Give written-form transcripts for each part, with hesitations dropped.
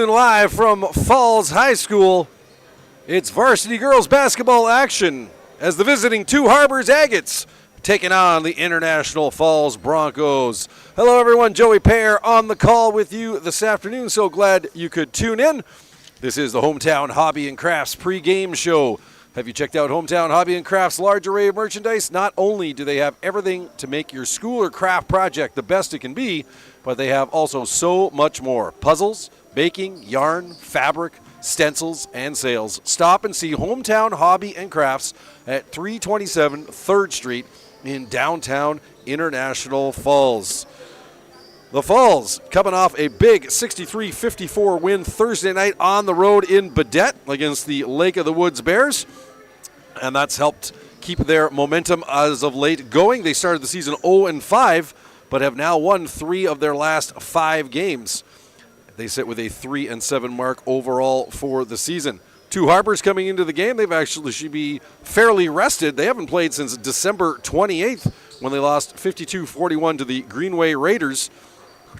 afternoon live from Falls High School. It's varsity girls basketball action as the visiting Two Harbors Agates taking on the International Falls Broncos. Hello everyone, Joey Pear on the call with you this afternoon. So glad you could tune in. This is the Hometown Hobby and Crafts pregame show. Have you checked out Hometown Hobby and Crafts' large array of merchandise? Not only do they have everything to make your school or craft project the best it can be, but they have also so much more. Puzzles, baking, yarn, fabric, stencils, and sales. Stop and see Hometown Hobby and Crafts at 327 3rd Street in downtown International Falls. The Falls coming off a big 63-54 win Thursday night on the road in Baudette against the Lake of the Woods Bears, and that's helped keep their momentum as of late going. They started the season 0-5, but have now won 3 of their last 5 games. They sit with a 3-7 mark overall for the season. Two Harbors coming into the game, they've actually should be fairly rested. They haven't played since December 28th when they lost 52-41 to the Greenway Raiders.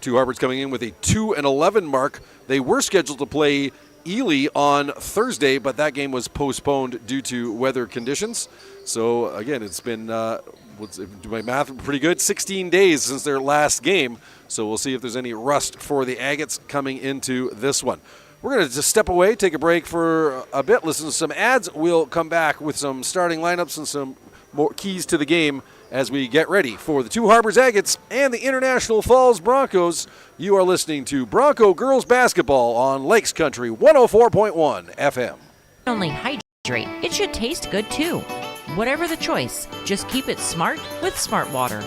Two Harbors coming in with a 2-11 mark. They were scheduled to play Ely on Thursday, but that game was postponed due to weather conditions. So again, it's been, do my math pretty good, 16 days since their last game. So we'll see if there's any rust for the Agates coming into this one. We're going to just step away, take a break for a bit, listen to some ads. We'll come back with some starting lineups and some more keys to the game as we get ready for the Two Harbors Agates and the International Falls Broncos. You are listening to Bronco Girls Basketball on Lakes Country 104.1 FM. Only hydrate. It should taste good too. Whatever the choice, just keep it smart with Smart Water.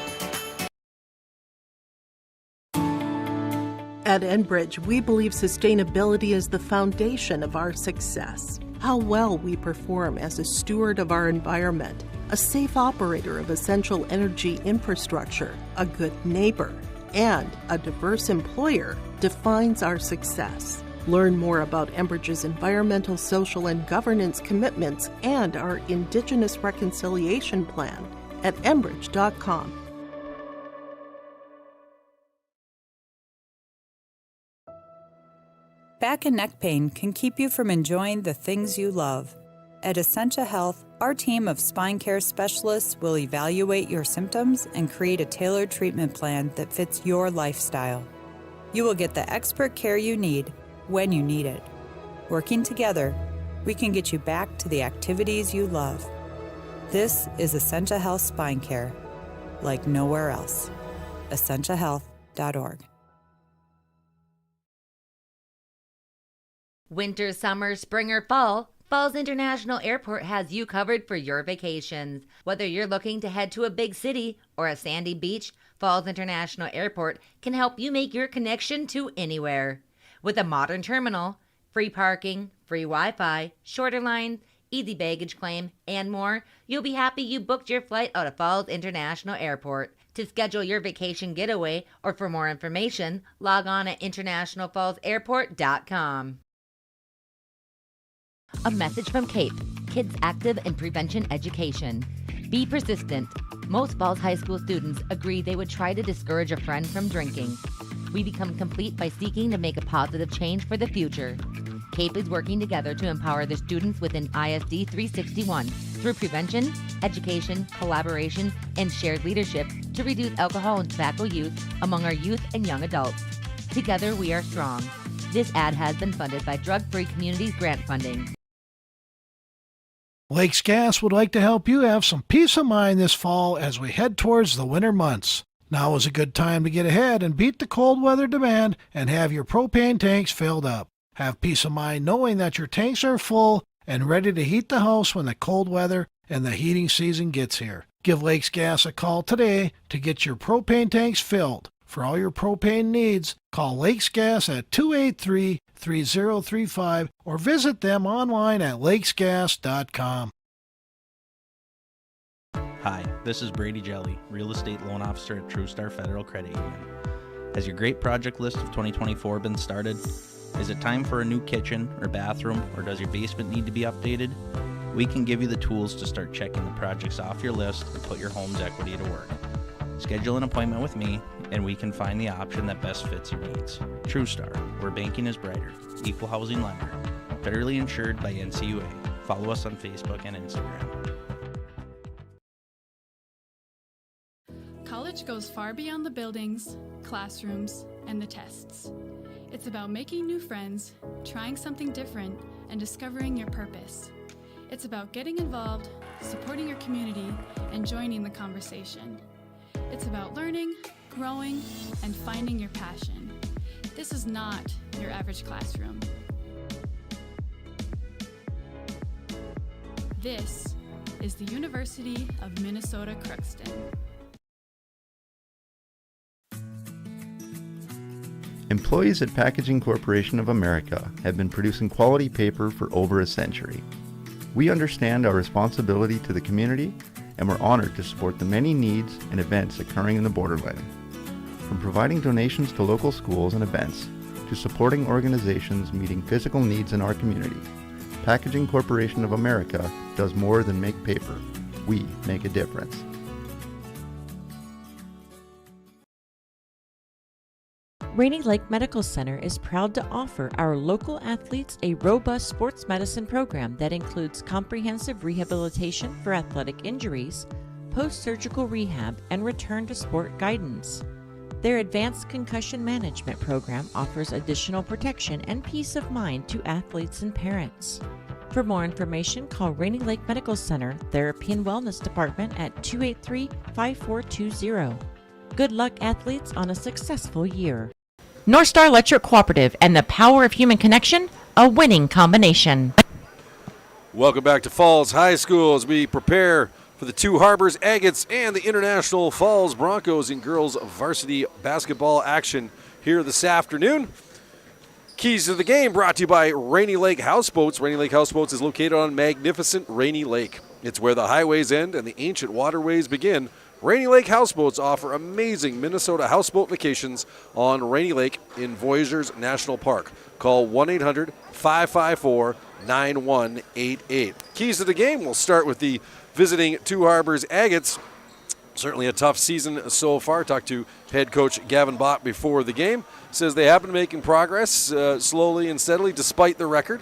At Enbridge, we believe sustainability is the foundation of our success. How well we perform as a steward of our environment, a safe operator of essential energy infrastructure, a good neighbor, and a diverse employer defines our success. Learn more about Enbridge's environmental, social, and governance commitments and our Indigenous Reconciliation Plan at enbridge.com. Back and neck pain can keep you from enjoying the things you love. At Essentia Health, our team of spine care specialists will evaluate your symptoms and create a tailored treatment plan that fits your lifestyle. You will get the expert care you need when you need it. Working together, we can get you back to the activities you love. This is Essentia Health Spine Care, like nowhere else. EssentiaHealth.org. Winter, summer, spring, or fall, Falls International Airport has you covered for your vacations. Whether you're looking to head to a big city or a sandy beach, Falls International Airport can help you make your connection to anywhere. With a modern terminal, free parking, free Wi-Fi, shorter line, easy baggage claim, and more, you'll be happy you booked your flight out of Falls International Airport. To schedule your vacation getaway or for more information, log on at internationalfallsairport.com. A message from CAPE, Kids Active in Prevention Education. Be persistent. Most Falls High School students agree they would try to discourage a friend from drinking. We become complete by seeking to make a positive change for the future. CAPE is working together to empower the students within ISD 361 through prevention, education, collaboration, and shared leadership to reduce alcohol and tobacco use among our youth and young adults. Together we are strong. This ad has been funded by Drug Free Communities grant funding. Lakes Gas would like to help you have some peace of mind this fall as we head towards the winter months. Now is a good time to get ahead and beat the cold weather demand and have your propane tanks filled up. Have peace of mind knowing that your tanks are full and ready to heat the house when the cold weather and the heating season gets here. Give Lakes Gas a call today to get your propane tanks filled. For all your propane needs, call Lakes Gas at 283-3035 or visit them online at lakesgas.com. Hi, this is Brady Jelly, Real Estate Loan Officer at TrueStar Federal Credit Union. Has your great project list of 2024 been started? Is it time for a new kitchen or bathroom, or does your basement need to be updated? We can give you the tools to start checking the projects off your list and put your home's equity to work. Schedule an appointment with me, and we can find the option that best fits your needs. TrueStar, where banking is brighter. Equal housing lender. Federally insured by NCUA. Follow us on Facebook and Instagram. College goes far beyond the buildings, classrooms, and the tests. It's about making new friends, trying something different, and discovering your purpose. It's about getting involved, supporting your community, and joining the conversation. It's about learning, growing, and finding your passion. This is not your average classroom. This is the University of Minnesota Crookston. Employees at Packaging Corporation of America have been producing quality paper for over a century. We understand our responsibility to the community, and we're honored to support the many needs and events occurring in the Borderland. From providing donations to local schools and events, to supporting organizations meeting physical needs in our community, Packaging Corporation of America does more than make paper. We make a difference. Rainy Lake Medical Center is proud to offer our local athletes a robust sports medicine program that includes comprehensive rehabilitation for athletic injuries, post-surgical rehab, and return to sport guidance. Their advanced concussion management program offers additional protection and peace of mind to athletes and parents. For more information, call Rainy Lake Medical Center Therapy and Wellness Department at 283-5420. Good luck, athletes, on a successful year. North Star Electric Cooperative and the power of human connection, a winning combination. Welcome back to Falls High School as we prepare for the Two Harbors Agates and the International Falls Broncos in girls varsity basketball action here this afternoon. Keys to the game brought to you by Rainy Lake Houseboats. Rainy Lake Houseboats is located on magnificent Rainy Lake. It's where the highways end and the ancient waterways begin. Rainy Lake Houseboats offer amazing Minnesota houseboat vacations on Rainy Lake in Voyageurs National Park. Call 1-800-554-9188. Keys to the game, we'll start with the visiting Two Harbors Agates. Certainly a tough season so far. Talked to head coach Gavin Bott before the game. Says they have been making progress slowly and steadily despite the record.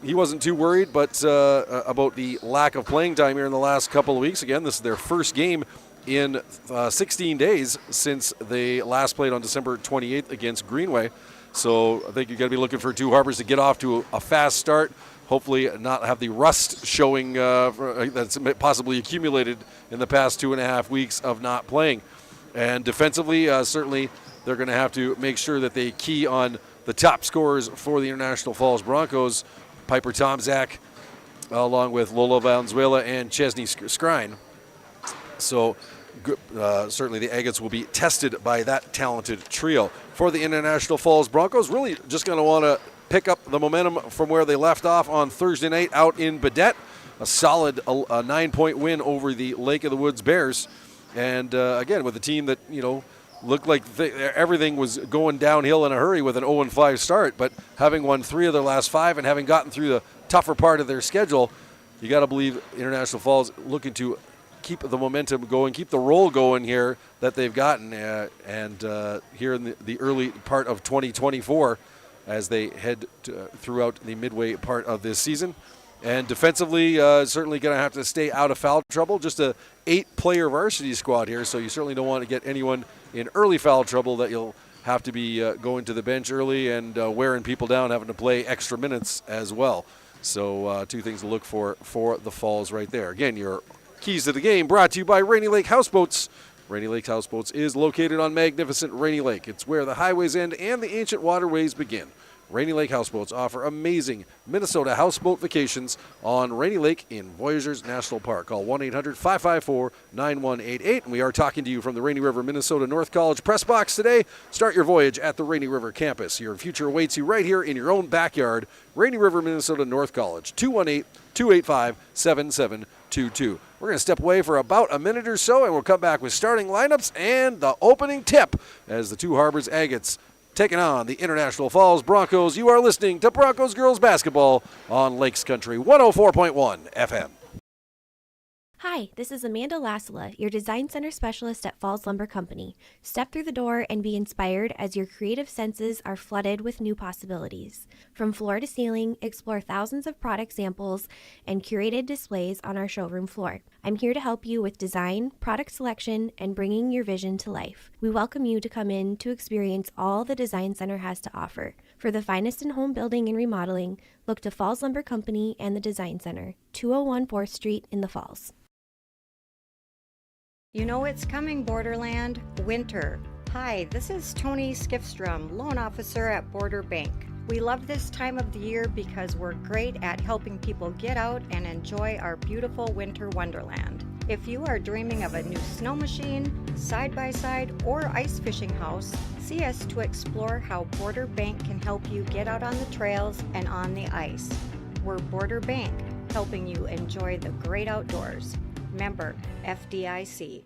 He wasn't too worried but about the lack of playing time here in the last couple of weeks. Again, this is their first game in 16 days since they last played on December 28th against Greenway. So I think you've got to be looking for Two Harbors to get off to a fast start. Hopefully not have the rust showing that's possibly accumulated in the past 2.5 weeks of not playing. And defensively, certainly they're going to have to make sure that they key on the top scorers for the International Falls Broncos, Piper Tomczak, along with Lola Valenzuela and Chesney Skrine. So certainly the Agates will be tested by that talented trio. For the International Falls Broncos, really just going to want to pick up the momentum from where they left off on Thursday night out in Baudette. A solid 9-point win over the Lake of the Woods Bears. And again, with a team that, looked like everything was going downhill in a hurry with an 0-5 start, but having won 3 of their last 5 and having gotten through the tougher part of their schedule, you got to believe International Falls looking to keep the momentum going, keep the roll going here that they've gotten, and here in the early part of 2024 as they head throughout the midway part of this season. And defensively, certainly going to have to stay out of foul trouble. Just a 8-player varsity squad here, so you certainly don't want to get anyone in early foul trouble that you'll have to be going to the bench early and wearing people down, having to play extra minutes as well. So 2 things to look for the Falls right there. Again, your keys to the game brought to you by Rainy Lake Houseboats. Rainy Lake Houseboats is located on magnificent Rainy Lake. It's where the highways end and the ancient waterways begin. Rainy Lake Houseboats offer amazing Minnesota houseboat vacations on Rainy Lake in Voyageurs National Park. Call 1-800-554-9188. And we are talking to you from the Rainy River, Minnesota North College press box today. Start your voyage at the Rainy River campus. Your future awaits you right here in your own backyard. Rainy River, Minnesota North College, 218-285-7722. We're going to step away for about a minute or so, and we'll come back with starting lineups and the opening tip as the Two Harbors Agates taking on the International Falls Broncos. You are listening to Broncos Girls Basketball on Lakes Country 104.1 FM. Hi, this is Amanda Lasala, your Design Center Specialist at Falls Lumber Company. Step through the door and be inspired as your creative senses are flooded with new possibilities. From floor to ceiling, explore thousands of product samples and curated displays on our showroom floor. I'm here to help you with design, product selection, and bringing your vision to life. We welcome you to come in to experience all the Design Center has to offer. For the finest in home building and remodeling, look to Falls Lumber Company and the Design Center, 201 4th Street in the Falls. You know it's coming, Borderland. Winter. Hi, this is Tony Skifstrom, loan officer at Border Bank. We love this time of the year because we're great at helping people get out and enjoy our beautiful winter wonderland. If you are dreaming of a new snow machine, side-by-side, or ice fishing house, see us to explore how Border Bank can help you get out on the trails and on the ice. We're Border Bank, helping you enjoy the great outdoors. Member FDIC.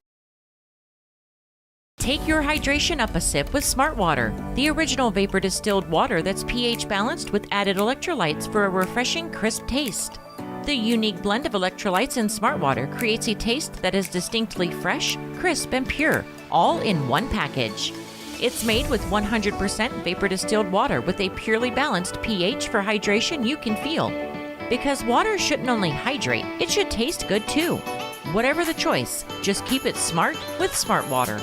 Take your hydration up a sip with Smart Water, the original vapor distilled water that's pH balanced with added electrolytes for a refreshing, crisp taste. The unique blend of electrolytes in Smart Water creates a taste that is distinctly fresh, crisp, and pure, all in one package. It's made with 100% vapor distilled water with a purely balanced pH for hydration you can feel. Because water shouldn't only hydrate, it should taste good too. Whatever the choice, just keep it smart with Smart Water.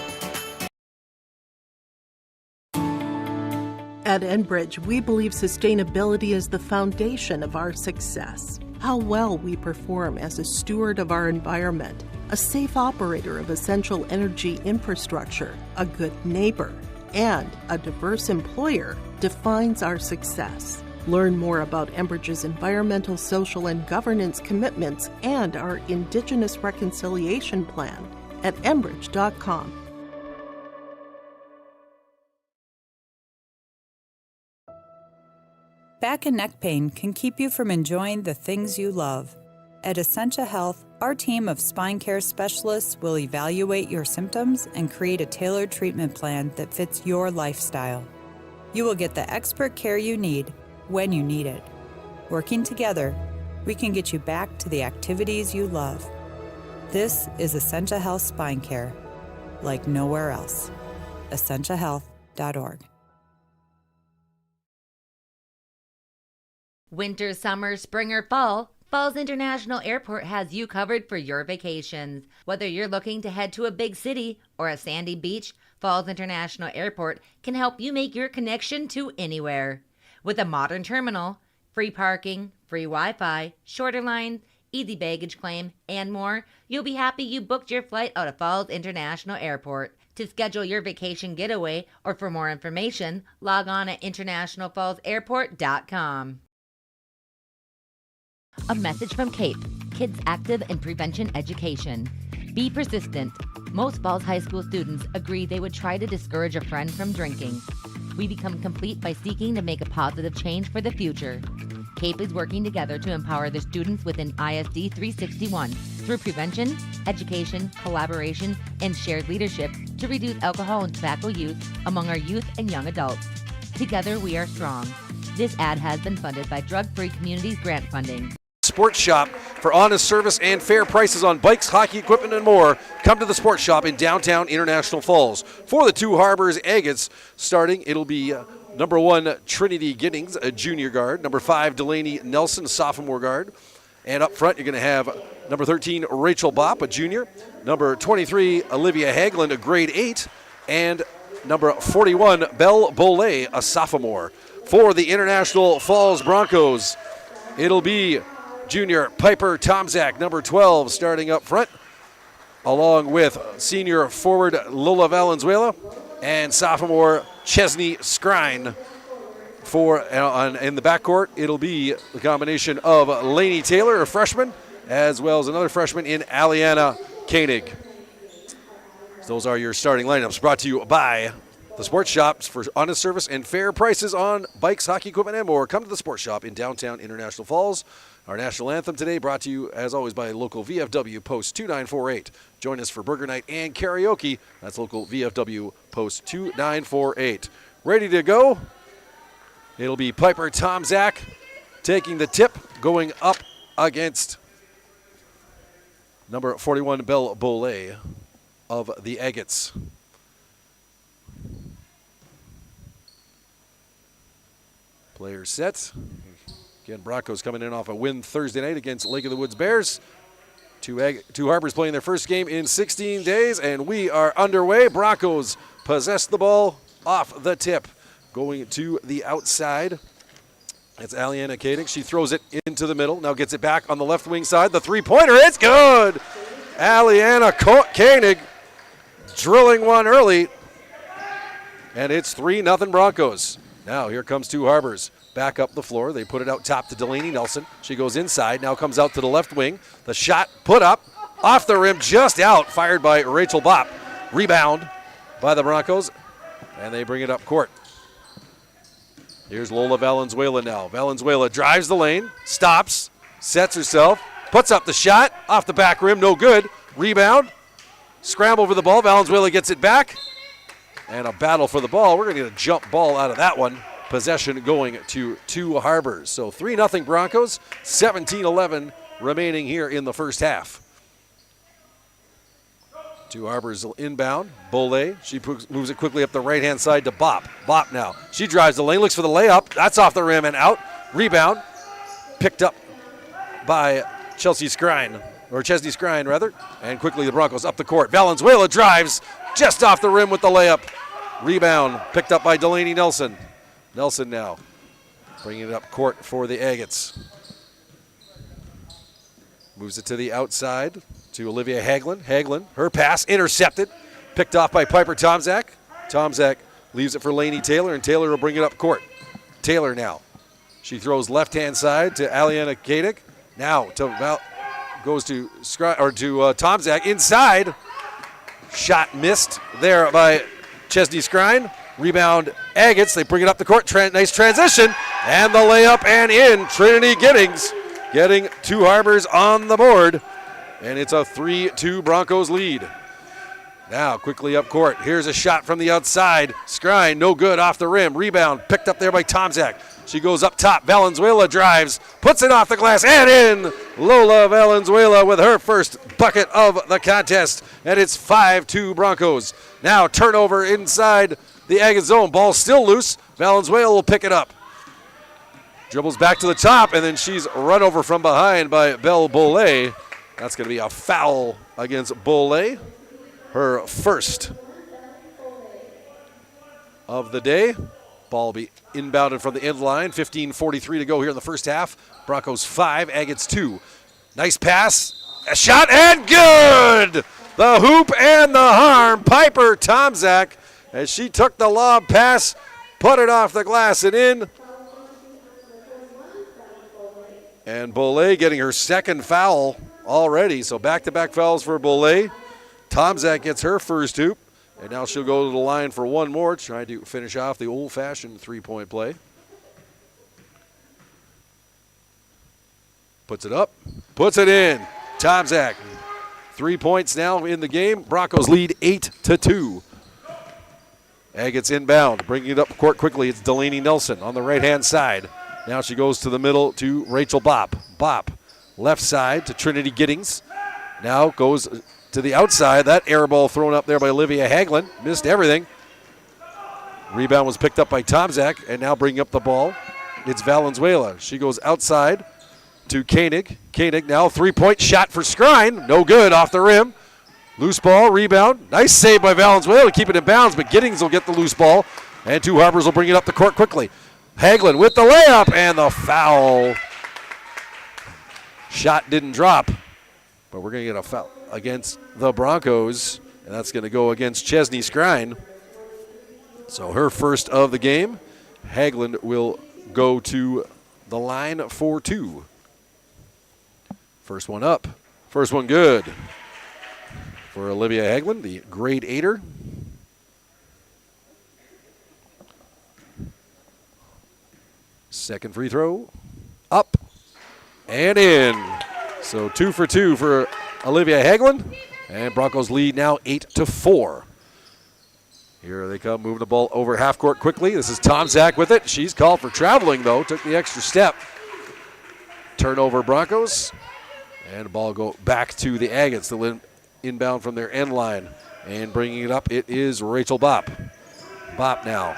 At Enbridge, we believe sustainability is the foundation of our success. How well we perform as a steward of our environment, a safe operator of essential energy infrastructure, a good neighbor, and a diverse employer defines our success. Learn more about Enbridge's environmental, social, and governance commitments and our Indigenous Reconciliation Plan at enbridge.com. Back and neck pain can keep you from enjoying the things you love. At Essentia Health, our team of spine care specialists will evaluate your symptoms and create a tailored treatment plan that fits your lifestyle. You will get the expert care you need when you need it. Working together, we can get you back to the activities you love. This is Essentia Health Spine Care, like nowhere else. EssentiaHealth.org. Winter, summer, spring, or fall, Falls International Airport has you covered for your vacations. Whether you're looking to head to a big city or a sandy beach, Falls International Airport can help you make your connection to anywhere. With a modern terminal, free parking, free Wi-Fi, shorter line, easy baggage claim, and more, you'll be happy you booked your flight out of Falls International Airport. To schedule your vacation getaway or for more information, log on at internationalfallsairport.com. A message from CAPE, Kids Active in Prevention Education. Be persistent. Most Falls High School students agree they would try to discourage a friend from drinking. We become complete by seeking to make a positive change for the future. CAPE is working together to empower the students within ISD 361 through prevention, education, collaboration, and shared leadership to reduce alcohol and tobacco use among our youth and young adults. Together we are strong. This ad has been funded by Drug Free Communities grant funding. Sports Shop for honest service and fair prices on bikes, hockey equipment, and more. Come to the Sports Shop in downtown International Falls. For the Two Harbors Agates, starting, it'll be number 1, Trinity Giddings, a junior guard. Number 5, Delaney Nelson, a sophomore guard. And up front, you're going to have number 13, Rachel Bopp, a junior. Number 23, Olivia Haglund, a grade 8. And number 41, Belle Bollet, a sophomore. For the International Falls Broncos, it'll be junior Piper Tomzak, number 12, starting up front, along with senior forward Lola Valenzuela and sophomore Chesney Skrine. In the backcourt, it'll be the combination of Lainey Taylor, a freshman, as well as another freshman in Aliana Koenig. Those are your starting lineups, brought to you by the Sports Shops for honest service and fair prices on bikes, hockey equipment, and more. Come to the Sports Shop in downtown International Falls. Our national anthem today brought to you, as always, by local VFW Post 2948. Join us for Burger Night and karaoke. That's local VFW Post 2948. Ready to go? It'll be Piper Tomzak taking the tip, going up against number 41, Belle Bollet of the Agates. Players set. Again, Broncos coming in off a win Thursday night against Lake of the Woods Bears. Two Harbors playing their first game in 16 days, and we are underway. Broncos possess the ball off the tip. Going to the outside. It's Aliana Koenig. She throws it into the middle. Now gets it back on the left wing side. The three-pointer, it's good! Aliana Koenig drilling one early. And it's 3-0 Broncos. Now here comes Two Harbors. Back up the floor. They put it out top to Delaney Nelson. She goes inside. Now comes out to the left wing. The shot put up. Off the rim, just out. Fired by Rachel Bopp. Rebound by the Broncos. And they bring it up court. Here's Lola Valenzuela now. Valenzuela drives the lane. Stops. Sets herself. Puts up the shot. Off the back rim. No good. Rebound. Scramble for the ball. Valenzuela gets it back. And a battle for the ball. We're going to get a jump ball out of that one. Possession going to Two Harbors. So 3-0 Broncos, 17-11 remaining here in the first half. Two Harbors inbound. Bollet, she moves it quickly up the right-hand side to Bopp. Bopp now. She drives the lane, looks for the layup. That's off the rim and out. Rebound. Picked up by Chesney Skrine, rather. And quickly the Broncos up the court. Valenzuela drives just off the rim with the layup. Rebound picked up by Delaney Nelson. Nelson now bringing it up court for the Agates. Moves it to the outside to Olivia Hagelin. Hagelin, her pass intercepted. Picked off by Piper Tomczak. Tomczak leaves it for Lainey Taylor, and Taylor will bring it up court. Taylor now. She throws left-hand side to Aliana Koenig. Now goes to Tomczak inside. Shot missed there by Chesney Skrine. Rebound Agates. They bring it up the court. Nice transition. And the layup and in. Trinity Giddings getting Two Harbors on the board. And it's a 3-2 Broncos lead. Now quickly up court. Here's a shot from the outside. Skrine, no good, off the rim. Rebound picked up there by Tomczak. She goes up top. Valenzuela drives, puts it off the glass and in. Lola Valenzuela with her first bucket of the contest. And it's 5-2 Broncos. Now turnover inside the Agate zone. Ball still loose. Valenzuela will pick it up. Dribbles back to the top, and then she's run over from behind by Belle Bollet. That's going to be a foul against Bollet. Her first of the day. Ball will be inbounded from the end line. 15:43 to go here in the first half. Broncos 5, Agates 2. Nice pass. A shot and good! The hoop and the harm. Piper Tomczak, as she took the lob pass, put it off the glass and in. And Bollet getting her second foul already. So back-to-back fouls for Bollet. Tomczak gets her first hoop. And now she'll go to the line for one more, trying to finish off the old-fashioned three-point play. Puts it up, puts it in. Tomczak, 3 points now in the game. Broncos lead 8-2. Agates inbound, bringing it up court quickly. It's Delaney Nelson on the right-hand side. Now she goes to the middle to Rachel Bopp. Bopp, left side to Trinity Giddings. Now goes to the outside. That air ball thrown up there by Olivia Hagelin. Missed everything. Rebound was picked up by Tomczak, and now bringing up the ball, it's Valenzuela. She goes outside to Koenig. Koenig now three-point shot for Skrine. No good, off the rim. Loose ball, rebound. Nice save by Valenzuela to keep it in bounds, but Giddings will get the loose ball, and Two Harbors will bring it up the court quickly. Hagelin with the layup and the foul. Shot didn't drop, but we're going to get a foul against the Broncos, and that's going to go against Chesney Skrine. So her first of the game. Hagelin will go to the line for two. First one up. First one good for Olivia Hagelin, the grade 8er. Second free throw. Up and in. So 2 for 2 for Olivia Hagelin. And Broncos lead now 8-4. Here they come, moving the ball over half court quickly. This is Tomczak with it. She's called for traveling, though. Took the extra step. Turnover Broncos. And the ball go back to the Agates. The inbound from their end line. And bringing it up, it is Rachel Bopp. Bopp now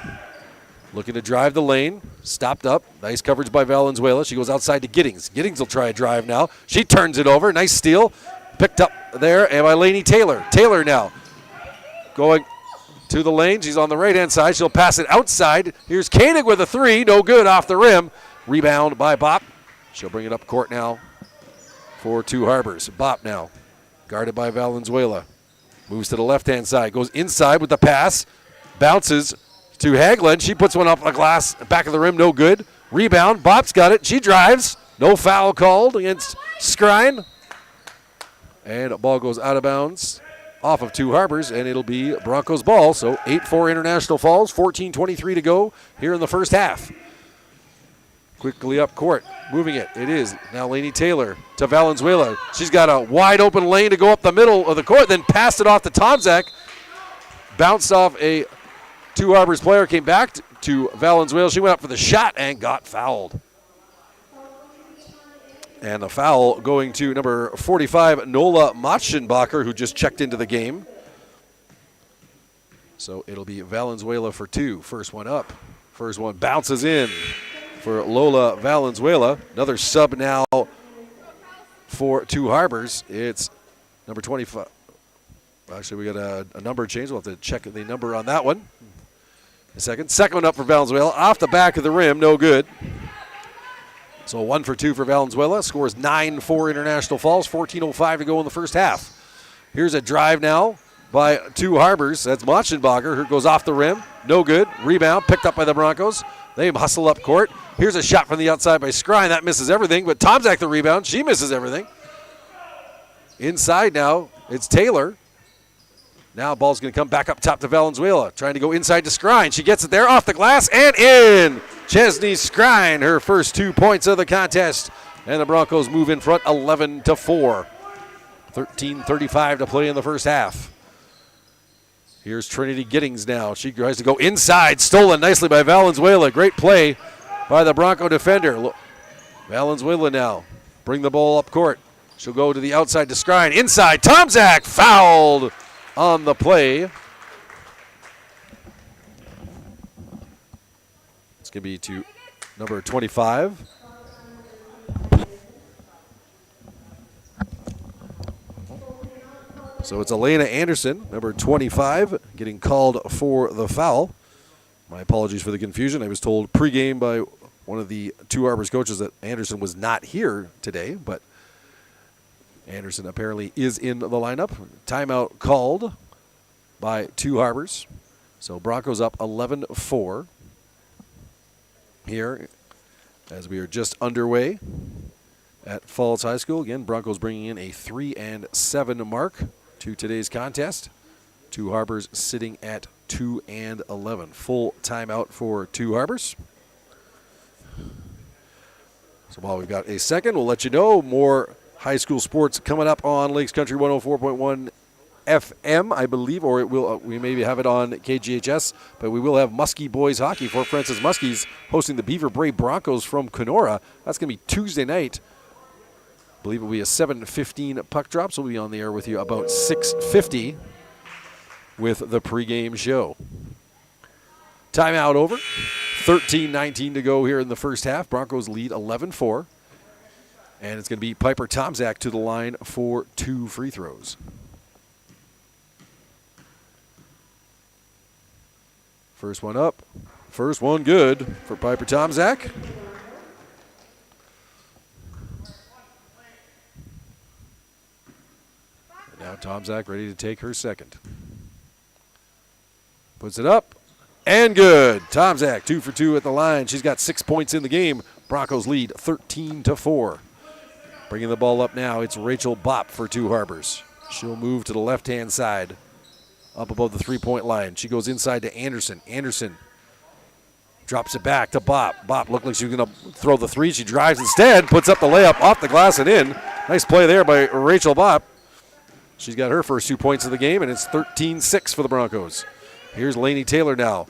looking to drive the lane. Stopped up. Nice coverage by Valenzuela. She goes outside to Giddings. Giddings will try a drive now. She turns it over. Nice steal. Picked up there and by Lainey Taylor. Taylor now going to the lane. She's on the right-hand side. She'll pass it outside. Here's Koenig with a three. No good off the rim. Rebound by Bopp. She'll bring it up court now for Two Harbors. Bopp now guarded by Valenzuela. Moves to the left-hand side. Goes inside with the pass. Bounces to Haglund. She puts one up the glass. Back of the rim. No good. Rebound. Bopp's got it. She drives. No foul called against Skrine. And the ball goes out of bounds off of Two Harbors, and it'll be Broncos ball. So 8-4 International Falls, 14:23 to go here in the first half. Quickly up court, moving it. It is now Lainey Taylor to Valenzuela. She's got a wide open lane to go up the middle of the court, then passed it off to Tomczak. Bounced off a Two Harbors player, came back to Valenzuela. She went up for the shot and got fouled. And the foul going to number 45, Nola Matschenbacher, who just checked into the game. So it'll be Valenzuela for two. First one up. First one bounces in for Lola Valenzuela. Another sub now for Two Harbors. It's number 25. Actually, we got a number change. We'll have to check the number on that one. A second. Second one up for Valenzuela. Off the back of the rim. No good. So 1 for 2 for Valenzuela. Scores 9-4 International Falls. 14:05 to go in the first half. Here's a drive now by Two Harbors. That's Matschenbacher, who goes off the rim. No good. Rebound picked up by the Broncos. They hustle up court. Here's a shot from the outside by Skrine. That misses everything, but Tomczak the rebound. She misses everything. Inside now, it's Taylor. Now ball's going to come back up top to Valenzuela. Trying to go inside to Skrine. She gets it there off the glass and in. Chesney Skrine, her first 2 points of the contest. And the Broncos move in front 11-4. 13:35 to play in the first half. Here's Trinity Giddings now. She tries to go inside. Stolen nicely by Valenzuela. Great play by the Bronco defender. Valenzuela now. Bring the ball up court. She'll go to the outside to Skrine. Inside. Tomczak fouled on the play. It's going to be to number 25. So it's Elena Anderson, number 25, getting called for the foul. My apologies for the confusion. I was told pregame by one of the Two Harbors coaches that Anderson was not here today, but Anderson apparently is in the lineup. Timeout called by Two Harbors. So Broncos up 11-4 here as we are just underway at Falls High School. Again, Broncos bringing in a 3-7 mark to today's contest. Two Harbors sitting at 2-11. Full timeout for Two Harbors. So while we've got a second, we'll let you know more high school sports coming up on Lakes Country 104.1 FM, I believe, or it will. We maybe have it on KGHS, but we will have Muskie boys hockey. Fort Francis Muskies hosting the Beaver Bray Broncos from Kenora. That's going to be Tuesday night. I believe it will be a 7:15 puck drop, so we'll be on the air with you about 6:50 with the pregame show. Timeout over. 13:19 to go here in the first half. Broncos lead 11-4. And it's going to be Piper Tomczak to the line for 2 free throws. First one up. First one good for Piper Tomczak. And now Tomczak ready to take her second. Puts it up. And good. Tomczak 2 for 2 at the line. She's got 6 points in the game. Broncos lead 13-4. Bringing the ball up now, it's Rachel Bopp for Two Harbors. She'll move to the left-hand side, up above the three-point line. She goes inside to Anderson. Anderson drops it back to Bopp. Bopp looked like she was going to throw the three. She drives instead, puts up the layup off the glass and in. Nice play there by Rachel Bopp. She's got her first 2 points of the game, and it's 13-6 for the Broncos. Here's Lainey Taylor now.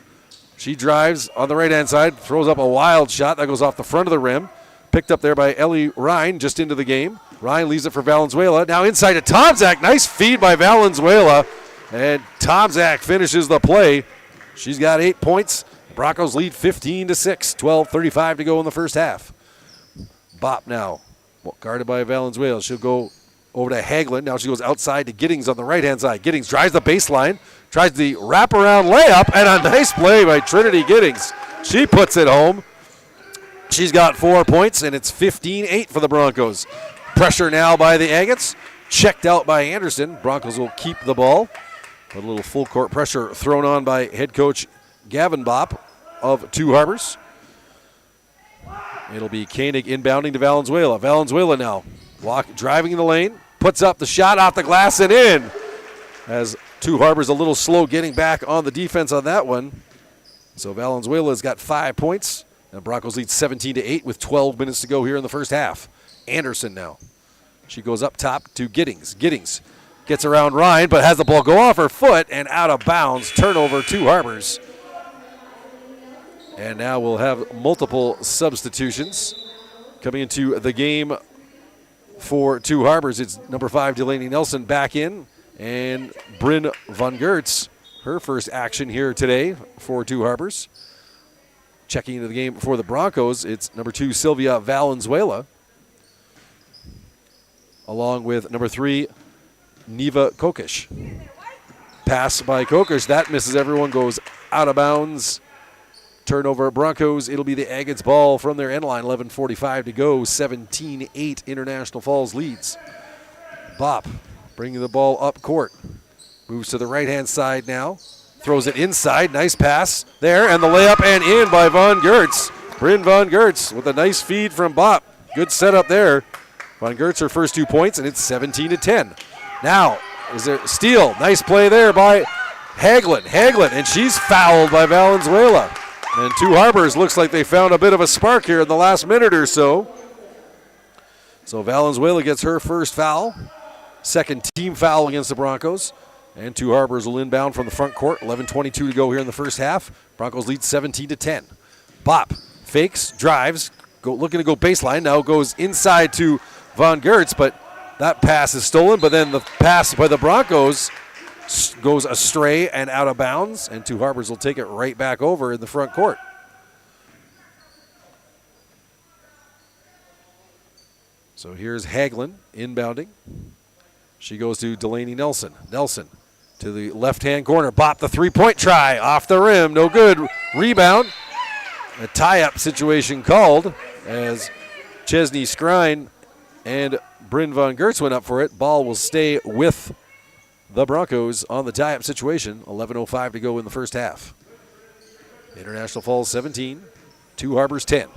She drives on the right-hand side, throws up a wild shot that goes off the front of the rim. Picked up there by Ellie Ryan just into the game. Ryan leaves it for Valenzuela. Now inside to Tomczak. Nice feed by Valenzuela. And Tomczak finishes the play. She's got 8 points. Broncos lead 15-6. 12:35 to go in the first half. Bopp now, guarded by Valenzuela. She'll go over to Hagelin. Now she goes outside to Giddings on the right-hand side. Giddings drives the baseline, tries the wraparound layup, and a nice play by Trinity Giddings. She puts it home. She's got 4 points, and it's 15-8 for the Broncos. Pressure now by the Agates. Checked out by Anderson. Broncos will keep the ball. A little full court pressure thrown on by head coach Gavin Bopp of Two Harbors. It'll be Koenig inbounding to Valenzuela. Valenzuela now driving in the lane. Puts up the shot off the glass and in. As Two Harbors a little slow getting back on the defense on that one. So Valenzuela's got 5 points. And Broncos lead 17-8 with 12 minutes to go here in the first half. Anderson now. She goes up top to Giddings. Giddings gets around Ryan, but has the ball go off her foot and out of bounds. Turnover, Two Harbors. And now we'll have multiple substitutions coming into the game for Two Harbors. It's number 5, Delaney Nelson, back in. And Bryn Von Gertz, her first action here today for Two Harbors. Checking into the game for the Broncos, it's number 2, Sylvia Valenzuela, along with number 3, Neva Kokish. Pass by Kokish, that misses everyone, goes out of bounds. Turnover Broncos, it'll be the Agates ball from their end line, 11:45 to go, 17-8 International Falls leads. Bopp bringing the ball up court, moves to the right-hand side now. Throws it inside, nice pass there, and the layup and in by Von Gertz. Bryn Von Gertz with a nice feed from Bopp. Good setup there. Von Gertz, her first 2 points, and it's 17-10. Now, is there steal? Nice play there by Hagelin, and she's fouled by Valenzuela. And Two Harbors looks like they found a bit of a spark here in the last minute or so. So Valenzuela gets her first foul. Second team foul against the Broncos. And Two Harbors will inbound from the front court. 11:22 to go here in the first half. Broncos lead 17-10. Bopp fakes, drives, looking to go baseline. Now goes inside to Von Gertz, but that pass is stolen. But then the pass by the Broncos goes astray and out of bounds. And Two Harbors will take it right back over in the front court. So here's Hagelin inbounding. She goes to Delaney Nelson. Nelson to the left-hand corner. Bopp the three-point try. Off the rim. No good. Rebound. A tie-up situation called as Chesney Skrine and Bryn Von Gertz went up for it. Ball will stay with the Broncos on the tie-up situation. 11:05 to go in the first half. International Falls 17. Two Harbors 10.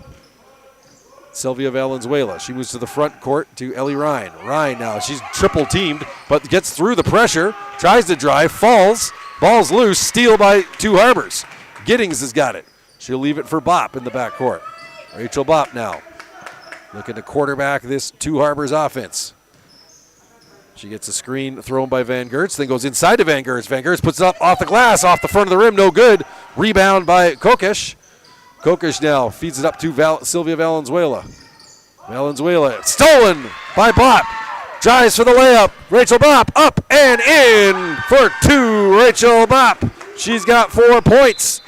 Sylvia Valenzuela. She moves to the front court to Ellie Ryan. Ryan now, she's triple teamed, but gets through the pressure, tries to drive, falls, ball's loose, steal by Two Harbors. Giddings has got it. She'll leave it for Bopp in the backcourt. Rachel Bopp now, looking to quarterback this Two Harbors offense. She gets a screen thrown by Van Gertz, then goes inside to Van Gertz. Van Gertz puts it up off the glass, off the front of the rim, no good. Rebound by Kokish. Kokish now feeds it up to Sylvia Valenzuela. Valenzuela stolen by Bopp. Drives for the layup. Rachel Bopp up and in for two. Rachel Bopp. She's got 4 points.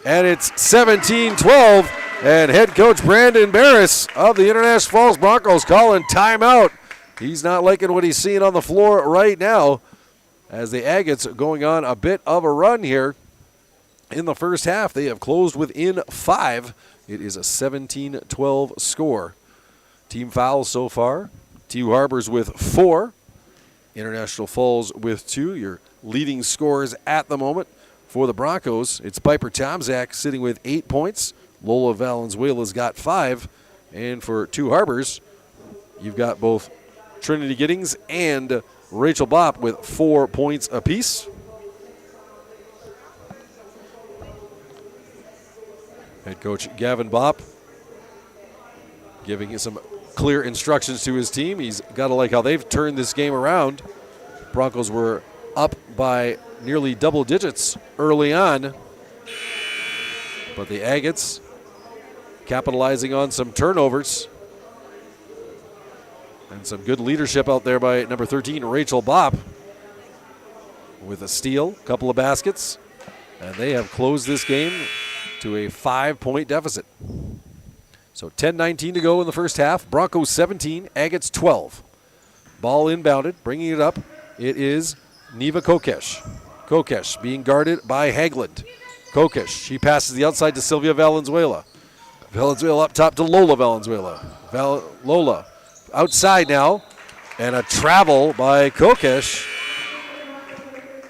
And it's 17-12. And head coach Brandon Barris of the International Falls Broncos calling timeout. He's not liking what he's seeing on the floor right now as the Agates are going on a bit of a run here. In the first half, they have closed within 5. It is a 17-12 score. Team fouls so far. Two Harbors with 4. International Falls with 2. Your leading scorers at the moment for the Broncos. It's Piper Tomczak sitting with 8 points. Lola Valenzuela's got 5. And for Two Harbors, you've got both Trinity Giddings and Rachel Bopp with 4 points apiece. Head coach Gavin Bopp giving some clear instructions to his team. He's got to like how they've turned this game around. Broncos were up by nearly double digits early on, but the Agates capitalizing on some turnovers And some good leadership out there by number 13, Rachel Bopp, with a steal, couple of baskets. And they have closed this game to a 5-point deficit. So 10-19 to go in the first half. Broncos 17, Agates 12. Ball inbounded, bringing it up. It is Neva Kokesh. Kokesh being guarded by Hagland. Kokesh, she passes the outside to Sylvia Valenzuela. Valenzuela up top to Lola Valenzuela. Lola outside now, and a travel by Kokesh.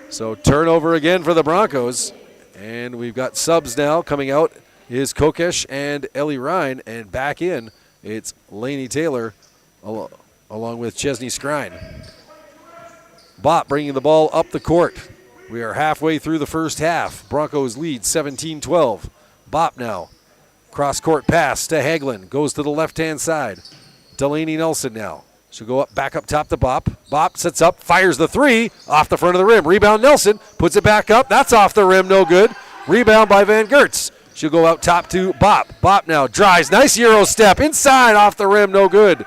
So turnover again for the Broncos. And we've got subs now coming out is Kokesh and Ellie Ryan, and back in it's Lainey Taylor along with Chesney Skrine. Bopp bringing the ball up the court. We are halfway through the first half. Broncos lead 17-12. Bopp now. Cross-court pass to Hagland. Goes to the left-hand side. Delaney Nelson now. She'll go back up top to Bopp. Bopp sits up, fires the three off the front of the rim. Rebound Nelson, puts it back up. That's off the rim, no good. Rebound by Van Gertz. She'll go out top to Bopp. Bopp now drives, nice Euro step. Inside, off the rim, no good.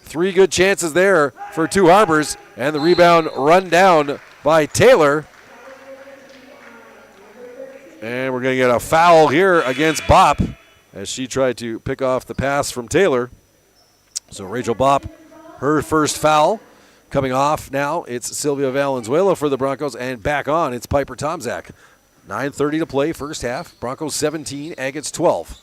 3 good chances there for Two Harbors. And the rebound run down by Taylor. And we're going to get a foul here against Bopp as she tried to pick off the pass from Taylor. So Rachel Bopp, her first foul coming off now. It's Sylvia Valenzuela for the Broncos, and back on, it's Piper Tomzak. 9:30 to play, first half. Broncos 17, Agates 12.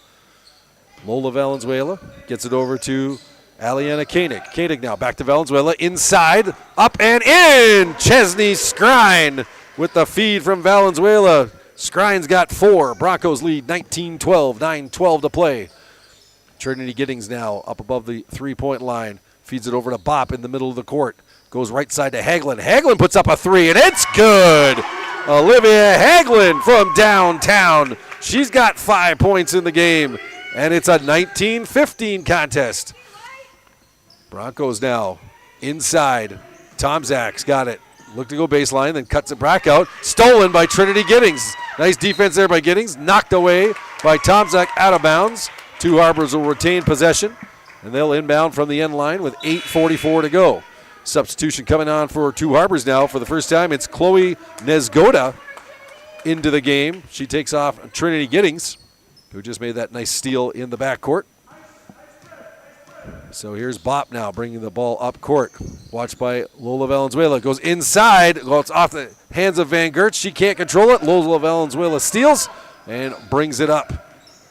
Lola Valenzuela gets it over to Aliana Koenig. Koenig now back to Valenzuela, inside, up and in! Chesney Skrine with the feed from Valenzuela. Skrine's got 4. Broncos lead 19-12, 9:12 to play. Trinity Giddings now up above the three-point line. Feeds it over to Bopp in the middle of the court. Goes right side to Hagland. Hagland puts up a 3, and it's good! Olivia Hagland from downtown. She's got 5 points in the game, and it's a 19-15 contest. Broncos now inside. Tomzak's got it. Look to go baseline, then cuts it back out. Stolen by Trinity Giddings. Nice defense there by Giddings. Knocked away by Tomzak out of bounds. Two Harbors will retain possession, and they'll inbound from the end line with 8:44 to go. Substitution coming on for Two Harbors now. For the first time, it's Chloe Nezgoda into the game. She takes off Trinity Giddings, who just made that nice steal in the backcourt. So here's Bopp now bringing the ball up court. Watched by Lola Valenzuela. Goes inside. Well, it's off the hands of Van Gertz. She can't control it. Lola Valenzuela steals and brings it up.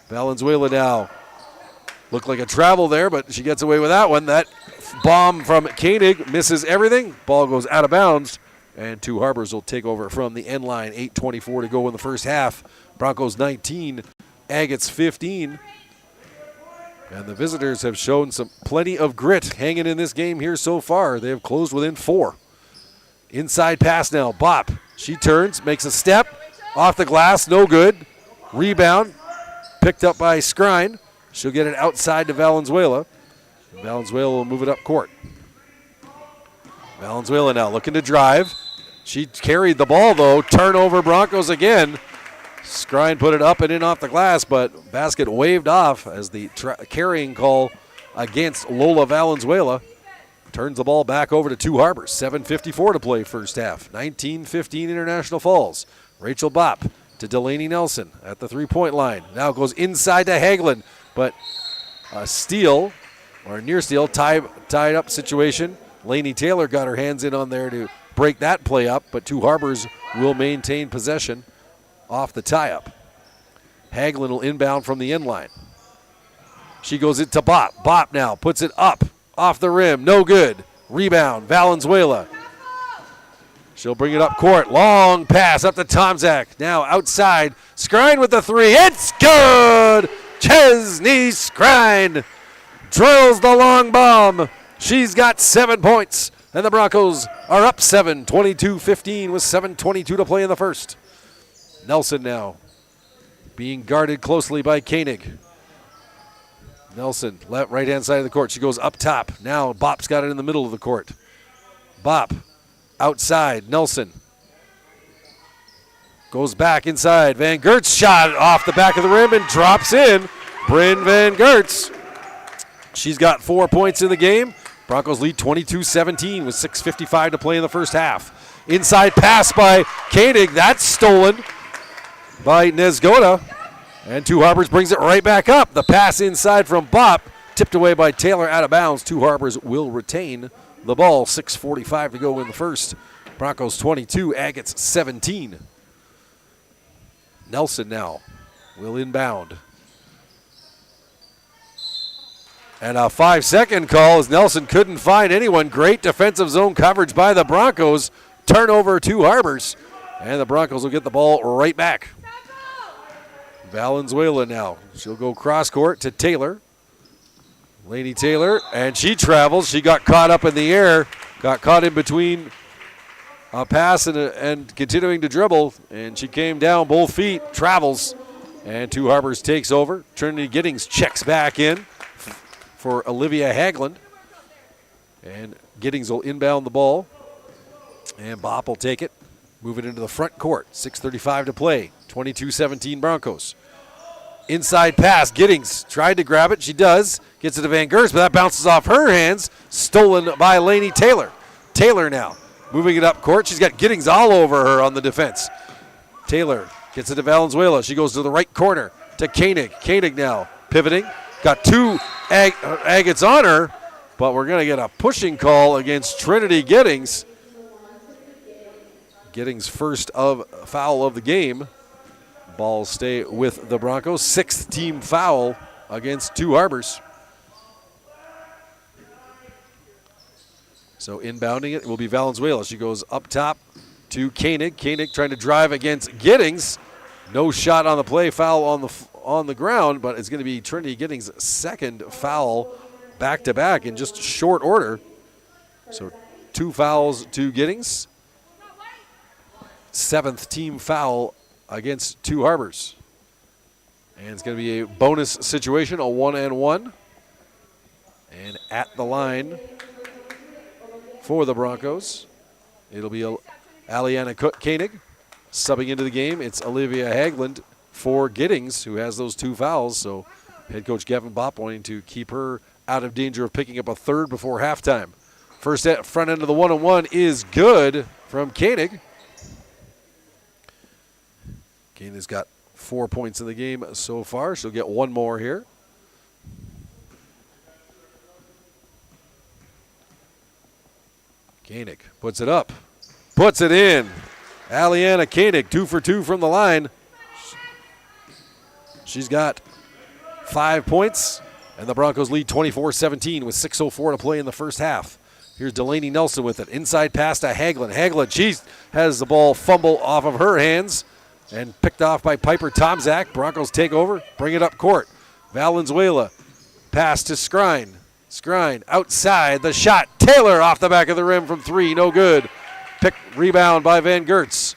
Valenzuela now. Looked like a travel there, but she gets away with that one. That bomb from Koenig misses everything. Ball goes out of bounds, and Two Harbors will take over from the end line. 8:24 to go in the first half. Broncos 19, Agates 15. And the visitors have shown plenty of grit hanging in this game here so far. They have closed within 4. Inside pass now. Bopp. She turns, makes a step. Off the glass, no good. Rebound. Picked up by Skrine. She'll get it outside to Valenzuela. Valenzuela will move it up court. Valenzuela now looking to drive. She carried the ball, though. Turnover Broncos again. Skrine put it up and in off the glass, but basket waved off as the carrying call against Lola Valenzuela. Turns the ball back over to Two Harbors. 7:54 to play first half. 19-15 International Falls. Rachel Bopp to Delaney Nelson at the three-point line. Now goes inside to Hagland, but a steal, or a near steal, tied up situation. Lainey Taylor got her hands in on there to break that play up, but Two Harbors will maintain possession off the tie-up. Hagland will inbound from the end line. She goes into Bopp. Bopp now puts it up, off the rim, no good. Rebound, Valenzuela. She'll bring it up court. Long pass up to Tomzak. Now outside. Skrine with the 3. It's good! Chesney Skrine drills the long bomb. She's got 7 points. And the Broncos are up 7, 22-15 with 7:22 to play in the first. Nelson now being guarded closely by Koenig. Nelson, right-hand side of the court. She goes up top. Now Bopp's got it in the middle of the court. Bopp outside. Nelson goes back inside. Van Gertz shot off the back of the rim and drops in. Bryn Van Gertz. She's got 4 points in the game. Broncos lead 22-17 with 6:55 to play in the first half. Inside pass by Koenig. That's stolen by Nezgoda. And Two Harbors brings it right back up. The pass inside from Bop, tipped away by Taylor out of bounds. Two Harbors will retain the ball. 6:45 to go in the first. Broncos 22, Agates 17. Nelson now will inbound. And a 5-second call as Nelson couldn't find anyone. Great defensive zone coverage by the Broncos. Turnover Two Harbors. And the Broncos will get the ball right back. Valenzuela now. She'll go cross court to Taylor. Lainey Taylor, and she travels. She got caught up in the air, got caught in between a pass and continuing to dribble, and she came down both feet, travels, and Two Harbors takes over. Trinity Giddings checks back in for Olivia Haglund, and Giddings will inbound the ball, and Bop will take it, move it into the front court. 6:35 to play, 22-17 Broncos. Inside pass, Giddings tried to grab it. She does. Gets it to Van Gerts, but that bounces off her hands. Stolen by Lainey Taylor. Taylor now moving it up court. She's got Giddings all over her on the defense. Taylor gets it to Valenzuela. She goes to the right corner to Koenig. Koenig now pivoting. Got two Agates on her, but we're going to get a pushing call against Trinity Giddings. Giddings' first foul of the game. Ball stay with the Broncos. 6th team foul against Two Harbors. So inbounding it will be Valenzuela. She goes up top to Koenig. Koenig trying to drive against Giddings. No shot on the play. Foul on the ground, but it's going to be Trinity Giddings' second foul back-to-back in just short order. So 2 fouls to Giddings. 7th team foul against Two Harbors. And it's going to be a bonus situation, a 1-and-1. And at the line for the Broncos, it'll be Aliana Koenig. Subbing into the game, it's Olivia Haglund for Giddings, who has those 2 fouls. So head coach Gavin Bop wanting to keep her out of danger of picking up a third before halftime. First front end of the 1-on-1 is good from Koenig. Koenig's got 4 points in the game so far. She'll get 1 more here. Koenig puts it up, puts it in. Aliana Koenig, 2 for 2 from the line. She's got 5 points, and the Broncos lead 24-17 with 6:04 to play in the first half. Here's Delaney Nelson with it. Inside pass to Haglund. Haglund, she has the ball fumble off of her hands and picked off by Piper Tomzak. Broncos take over, bring it up court. Valenzuela, pass to Skrine. Skrine outside, the shot. Taylor off the back of the rim from 3, no good. Rebound by Van Gerts.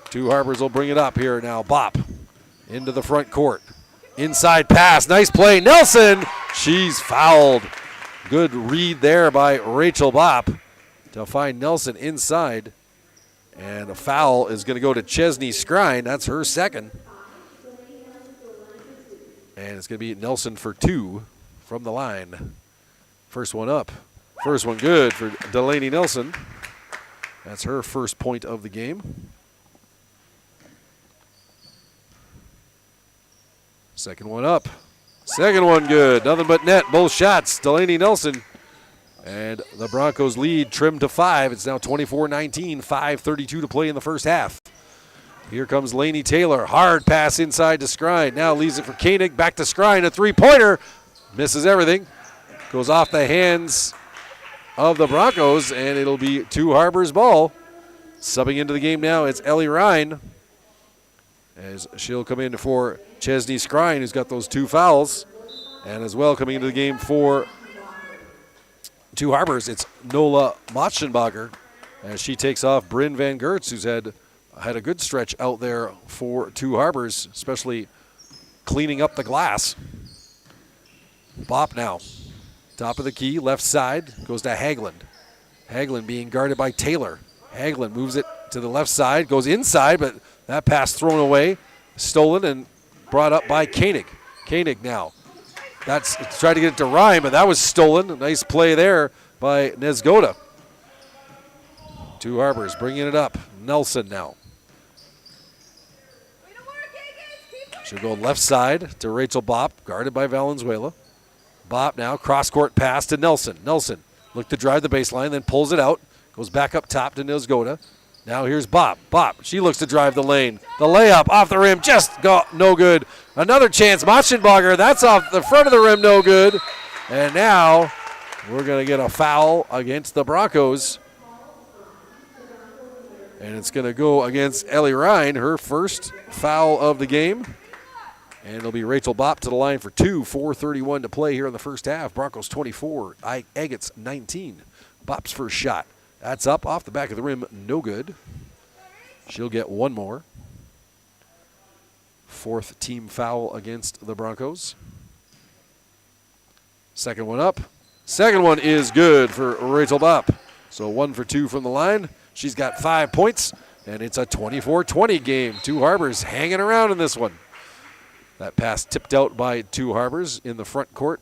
Two Harbors will bring it up here now. Bop into the front court. Inside pass, nice play. Nelson, she's fouled. Good read there by Rachel Bop to find Nelson inside. And a foul is going to go to Chesney Skrine. That's her second. And it's going to be Nelson for 2 from the line. First one up. First one good for Delaney Nelson. That's her first point of the game. Second one up. Second one good. Nothing but net. Both shots. Delaney Nelson. And the Broncos lead trimmed to 5. It's now 24-19. 5:32 to play in the first half. Here comes Lainey Taylor. Hard pass inside to Skrine. Now leaves it for Koenig. Back to Skrine. A 3-pointer. Misses everything. Goes off the hands of the Broncos, and it'll be Two Harbors ball. Subbing into the game now, it's Ellie Ryan, as she'll come in for Chesney Skrine, who's got those 2 fouls. And as well coming into the game for Two Harbors, it's Nola Motschenbacher, as she takes off Bryn Van Gerts, who's had a good stretch out there for Two Harbors, especially cleaning up the glass. Bop now. Top of the key, left side, goes to Haglund. Haglund being guarded by Taylor. Haglund moves it to the left side, goes inside, but that pass thrown away, stolen and brought up by Koenig. Koenig now That's tried to get it to Ryan, but that was stolen. A nice play there by Nezgoda. Two Harbors bringing it up. Nelson now. She'll go left side to Rachel Bopp, guarded by Valenzuela. Bopp now, cross-court pass to Nelson. Nelson looked to drive the baseline, then pulls it out. Goes back up top to Nezgoda. Now here's Bopp. Bopp, she looks to drive the lane. The layup off the rim, just no good. Another chance, Machenbacher, that's off the front of the rim, no good. And now we're going to get a foul against the Broncos. And it's going to go against Ellie Ryan, her first foul of the game. And it'll be Rachel Bopp to the line for 2, 4:31 to play here in the first half. Broncos 24, Agates 19. Bopp's first shot. That's up off the back of the rim, no good. She'll get one more. Fourth team foul against the Broncos. Second one up. Second one is good for Rachel Bopp. So 1 for 2 from the line. She's got 5 points, and it's a 24-20 game. Two Harbors hanging around in this one. That pass tipped out by Two Harbors in the front court.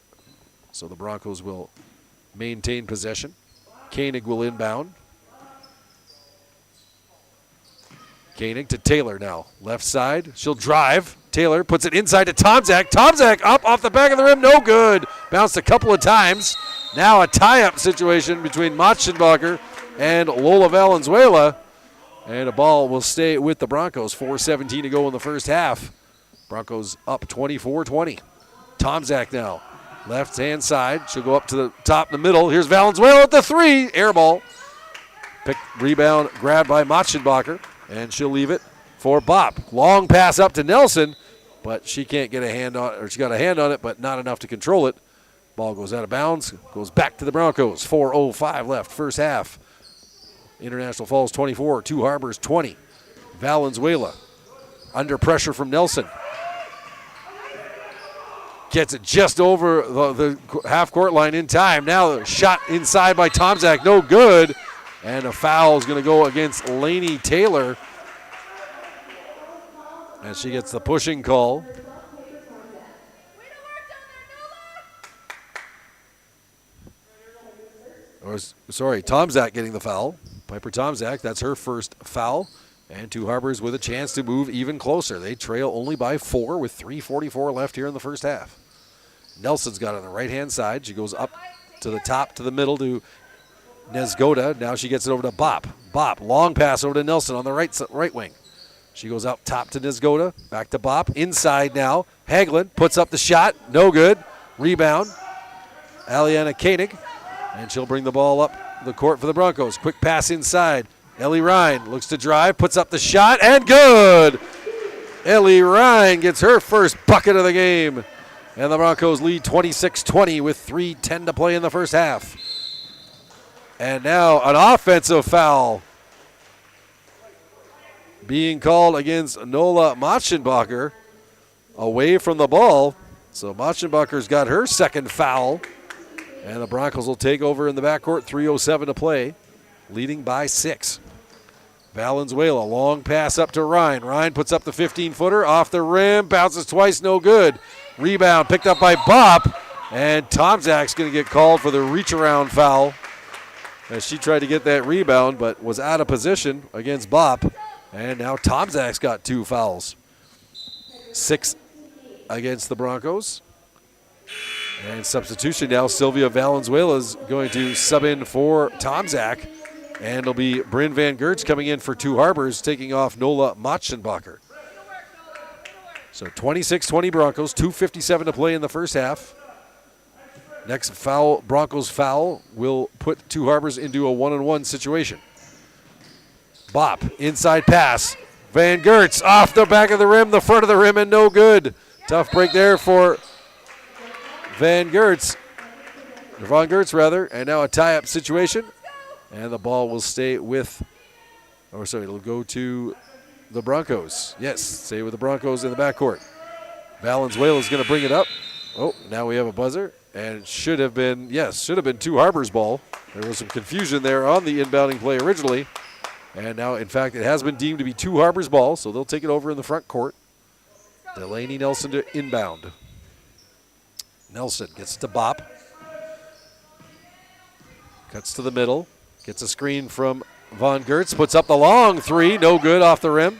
So the Broncos will maintain possession. Koenig will inbound. Koenig to Taylor now. Left side. She'll drive. Taylor puts it inside to Tomczak. Tomczak up off the back of the rim. No good. Bounced a couple of times. Now a tie-up situation between Machenbacher and Lola Valenzuela. And a ball will stay with the Broncos. 4:17 to go in the first half. Broncos up 24-20. Tomczak now. Left-hand side. She'll go up to the top in the middle. Here's Valenzuela at the three. Air ball. Rebound grabbed by Machenbacher. And she'll leave it for Bopp. Long pass up to Nelson, but she can't get a hand on it, or she got a hand on it, but not enough to control it. Ball goes out of bounds, goes back to the Broncos. 4:05 left, first half. International Falls 24, Two Harbors 20. Valenzuela under pressure from Nelson. Gets it just over the half-court line in time. Now a shot inside by Tomczak, no good. And a foul is going to go against Lainey Taylor as she gets the pushing call. Tomczak getting the foul. Piper Tomczak, that's her first foul. And Two Harbors with a chance to move even closer. They trail only by 4 with 3:44 left here in the first half. Nelson's got it on the right-hand side. She goes up to the top, to the middle to Nezgoda. Now she gets it over to Bopp. Bopp, long pass over to Nelson on the right wing. She goes up top to Nezgoda, back to Bopp. Inside now. Hagelin puts up the shot. No good. Rebound. Aliana Koenig. And she'll bring the ball up the court for the Broncos. Quick pass inside. Ellie Ryan looks to drive, puts up the shot, and good! Ellie Ryan gets her first bucket of the game. And the Broncos lead 26-20 with 3:10 to play in the first half. And now an offensive foul being called against Nola Machenbacher away from the ball. So Machenbacher's got her second foul. And the Broncos will take over in the backcourt. 3:07 to play, leading by 6. Valenzuela, long pass up to Ryan. Ryan puts up the 15-footer, off the rim, bounces twice, no good. Rebound picked up by Bopp, and Tomczak's going to get called for the reach-around foul as she tried to get that rebound but was out of position against Bopp. And now Tomczak's got 2 fouls. 6 against the Broncos. And substitution now, Sylvia Valenzuela is going to sub in for Tomczak. And it'll be Bryn Van Gertz coming in for Two Harbors, taking off Nola Machenbacher. So 26-20 Broncos, 2:57 to play in the first half. Next foul, Broncos foul, will put Two Harbors into a 1-on-1 situation. Bopp, inside pass. Van Gertz off the back of the rim, the front of the rim, and no good. Tough break there for Van Gertz, and now a tie-up situation. And the ball will stay with, it'll go to the Broncos. Yes, stay with the Broncos in the backcourt. Valenzuela is going to bring it up. Oh, now we have a buzzer. And it should have been Two Harbors ball. There was some confusion there on the inbounding play originally. And now, in fact, it has been deemed to be Two Harbors ball, so they'll take it over in the front court. Delaney Nelson to inbound. Nelson gets to Bop. Cuts to the middle. Gets a screen from Von Gertz. Puts up the long three. No good off the rim.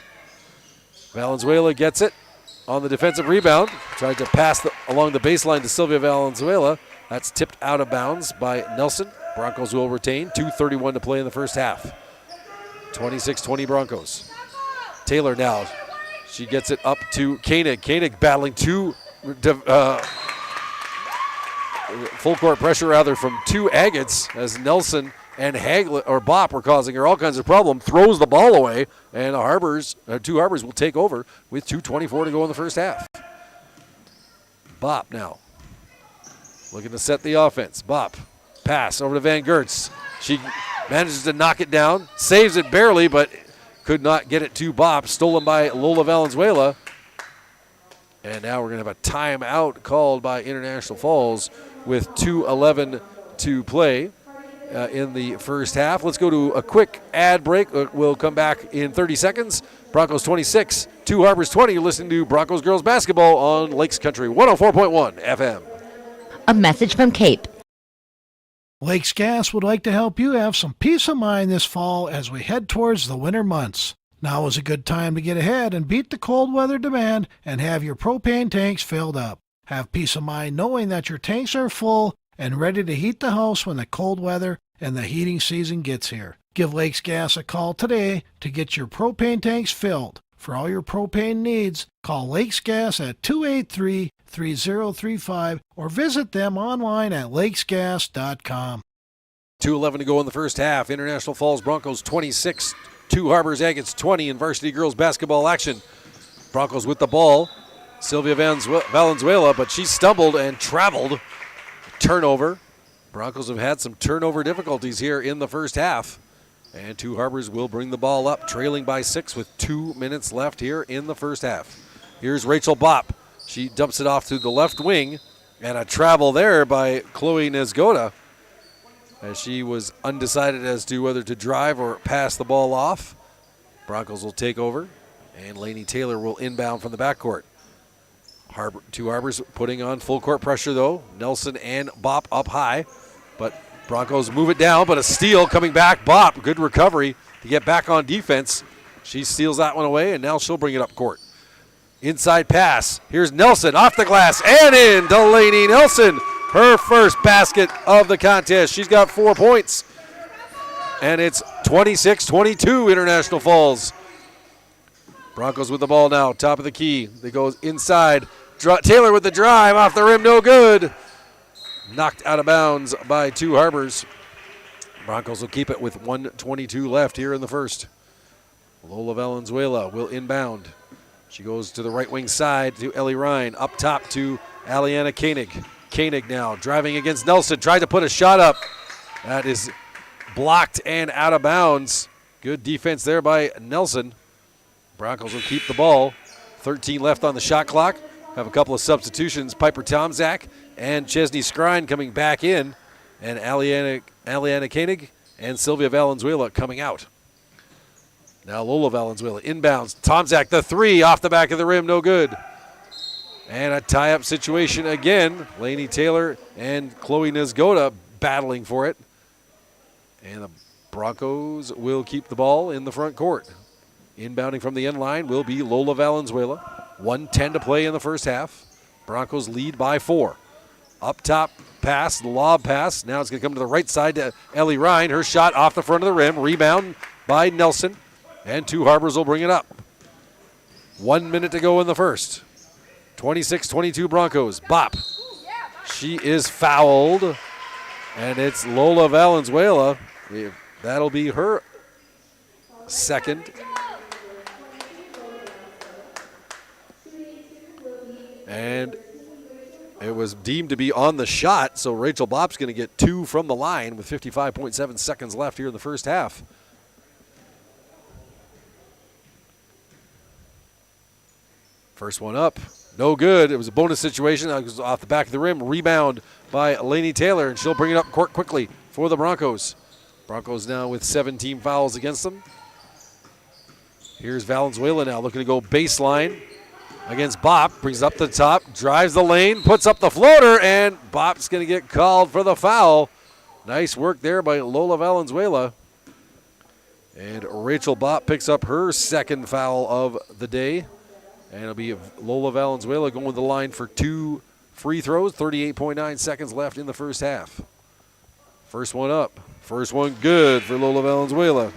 Valenzuela gets it on the defensive rebound. Tried to pass along the baseline to Sylvia Valenzuela. That's tipped out of bounds by Nelson. Broncos will retain. 2:31 to play in the first half. 26-20 Broncos. Taylor now. She gets it up to Koenig. Koenig battling full court pressure rather from two Agates as Nelson and Bop were causing her all kinds of problem. Throws the ball away, and two Harbors will take over with 2:24 to go in the first half. Bop now looking to set the offense. Bop pass over to Van Gertz. She manages to knock it down, saves it barely, but could not get it to Bop. Stolen by Lola Valenzuela. And now we're going to have a timeout called by International Falls with 2:11 to play in the first half. Let's go to a quick ad break. We'll come back in 30 seconds. Broncos 26, Two Harbors 20. You're listening to Broncos Girls Basketball on Lakes Country 104.1 FM. A message from Cape. Lakes Gas would like to help you have some peace of mind this fall as we head towards the winter months. Now is a good time to get ahead and beat the cold weather demand and have your propane tanks filled up. Have peace of mind knowing that your tanks are full and ready to heat the house when the cold weather and the heating season gets here. Give Lakes Gas a call today to get your propane tanks filled. For all your propane needs, call Lakes Gas at 283-3035 or visit them online at lakesgas.com. 2:11 to go in the first half. International Falls Broncos 26, Two Harbors Agates 20 in varsity girls basketball action. Broncos with the ball. Sylvia Valenzuela, but she stumbled and traveled. Turnover. Broncos have had some turnover difficulties here in the first half. And Two Harbors will bring the ball up, trailing by 6 with 2 minutes left here in the first half. Here's Rachel Bop. She dumps it off to the left wing, and a travel there by Chloe Nezgoda, as she was undecided as to whether to drive or pass the ball off. Broncos will take over, and Lainey Taylor will inbound from the backcourt. Two Harbors putting on full court pressure, though. Nelson and Bop up high, but Broncos move it down, but a steal coming back. Bop, good recovery to get back on defense. She steals that one away, and now she'll bring it up court. Inside pass. Here's Nelson off the glass and in. Delaney Nelson, her first basket of the contest. She's got 4 points. And it's 26-22 International Falls. Broncos with the ball now, top of the key. They go inside. Taylor with the drive off the rim, no good. Knocked out of bounds by Two Harbors. Broncos will keep it with 1:22 left here in the first. Lola Valenzuela will inbound. She goes to the right wing side to Ellie Ryan. Up top to Aliana Koenig. Koenig now driving against Nelson. Tried to put a shot up. That is blocked and out of bounds. Good defense there by Nelson. Broncos will keep the ball. 13 left on the shot clock. Have a couple of substitutions. Piper Tomzak and Chesney Skrine coming back in. And Aliana Koenig and Sylvia Valenzuela coming out. Now Lola Valenzuela inbounds. Tomzak, the three off the back of the rim, no good. And a tie-up situation again. Lainey Taylor and Chloe Nezgoda battling for it. And the Broncos will keep the ball in the front court. Inbounding from the end line will be Lola Valenzuela. 1:10 to play in the first half. Broncos lead by 4. Up top pass, the lob pass. Now it's going to come to the right side to Ellie Ryan. Her shot off the front of the rim. Rebound by Nelson. And Two Harbors will bring it up. 1 minute to go in the first. 26-22 Broncos. Bop. She is fouled. And it's Lola Valenzuela. That'll be her second. And it was deemed to be on the shot, so Rachel Bop's going to get 2 from the line with 55.7 seconds left here in the first half. First one up, no good. It was a bonus situation. It was off the back of the rim. Rebound by Lainey Taylor, and she'll bring it up court quickly for the Broncos. Broncos now with 17 fouls against them. Here's Valenzuela now looking to go baseline. against Bop. Brings up the top, drives the lane, puts up the floater, and Bop's going to get called for the foul. Nice work there by Lola Valenzuela. And Rachel Bop picks up her second foul of the day. And it'll be Lola Valenzuela going to the line for 2 free throws. 38.9 seconds left in the first half. First one up. First one good for Lola Valenzuela.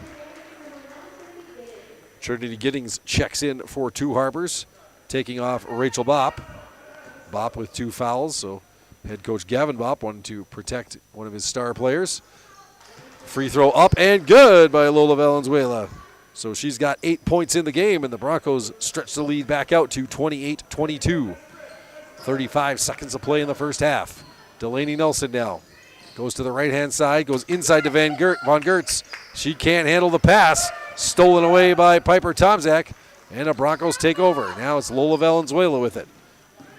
Trinity Giddings checks in for Two Harbors, taking off Rachel Bop. Bop with 2 fouls, so head coach Gavin Bop wanted to protect one of his star players. Free throw up and good by Lola Valenzuela. So she's got 8 points in the game, and the Broncos stretch the lead back out to 28-22. 35 seconds of play in the first half. Delaney Nelson now goes to the right-hand side, goes inside to Von Gertz. She can't handle the pass. Stolen away by Piper Tomczak, and the Broncos take over. Now it's Lola Valenzuela with it.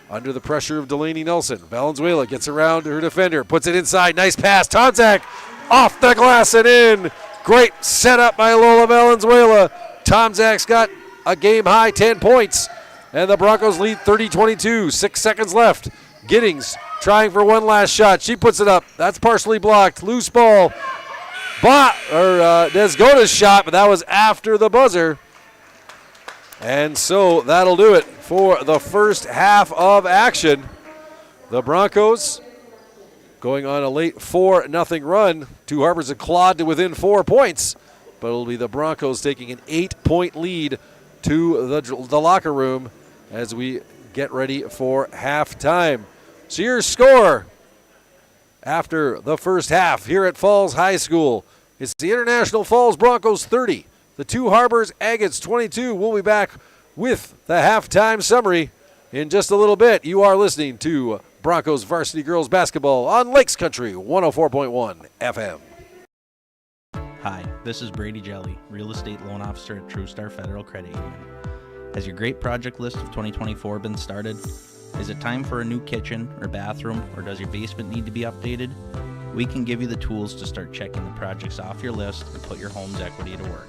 Under the pressure of Delaney Nelson, Valenzuela gets around to her defender, puts it inside. Nice pass. Tomczak off the glass and in. Great setup by Lola Valenzuela. Tomczak's got a game-high 10 points, and the Broncos lead 30-22. 6 seconds left. Giddings trying for one last shot. She puts it up. That's partially blocked. Loose ball. Desgoda's shot, but that was after the buzzer. And so that'll do it for the first half of action. The Broncos going on a late 4-0 run. Two Harbors have clawed to within 4 points, but it'll be the Broncos taking an 8-point lead to the locker room as we get ready for halftime. So your score after the first half here at Falls High School. It's the International Falls Broncos 30, the Two Harbors Agates 22. We'll be back with the halftime summary in just a little bit. You are listening to Broncos Varsity Girls Basketball on Lakes Country 104.1 FM. Hi, this is Brady Jelly, Real Estate Loan Officer at TrueStar Federal Credit Union. Has your great project list of 2024 been started? Is it time for a new kitchen or bathroom, or does your basement need to be updated? We can give you the tools to start checking the projects off your list and put your home's equity to work.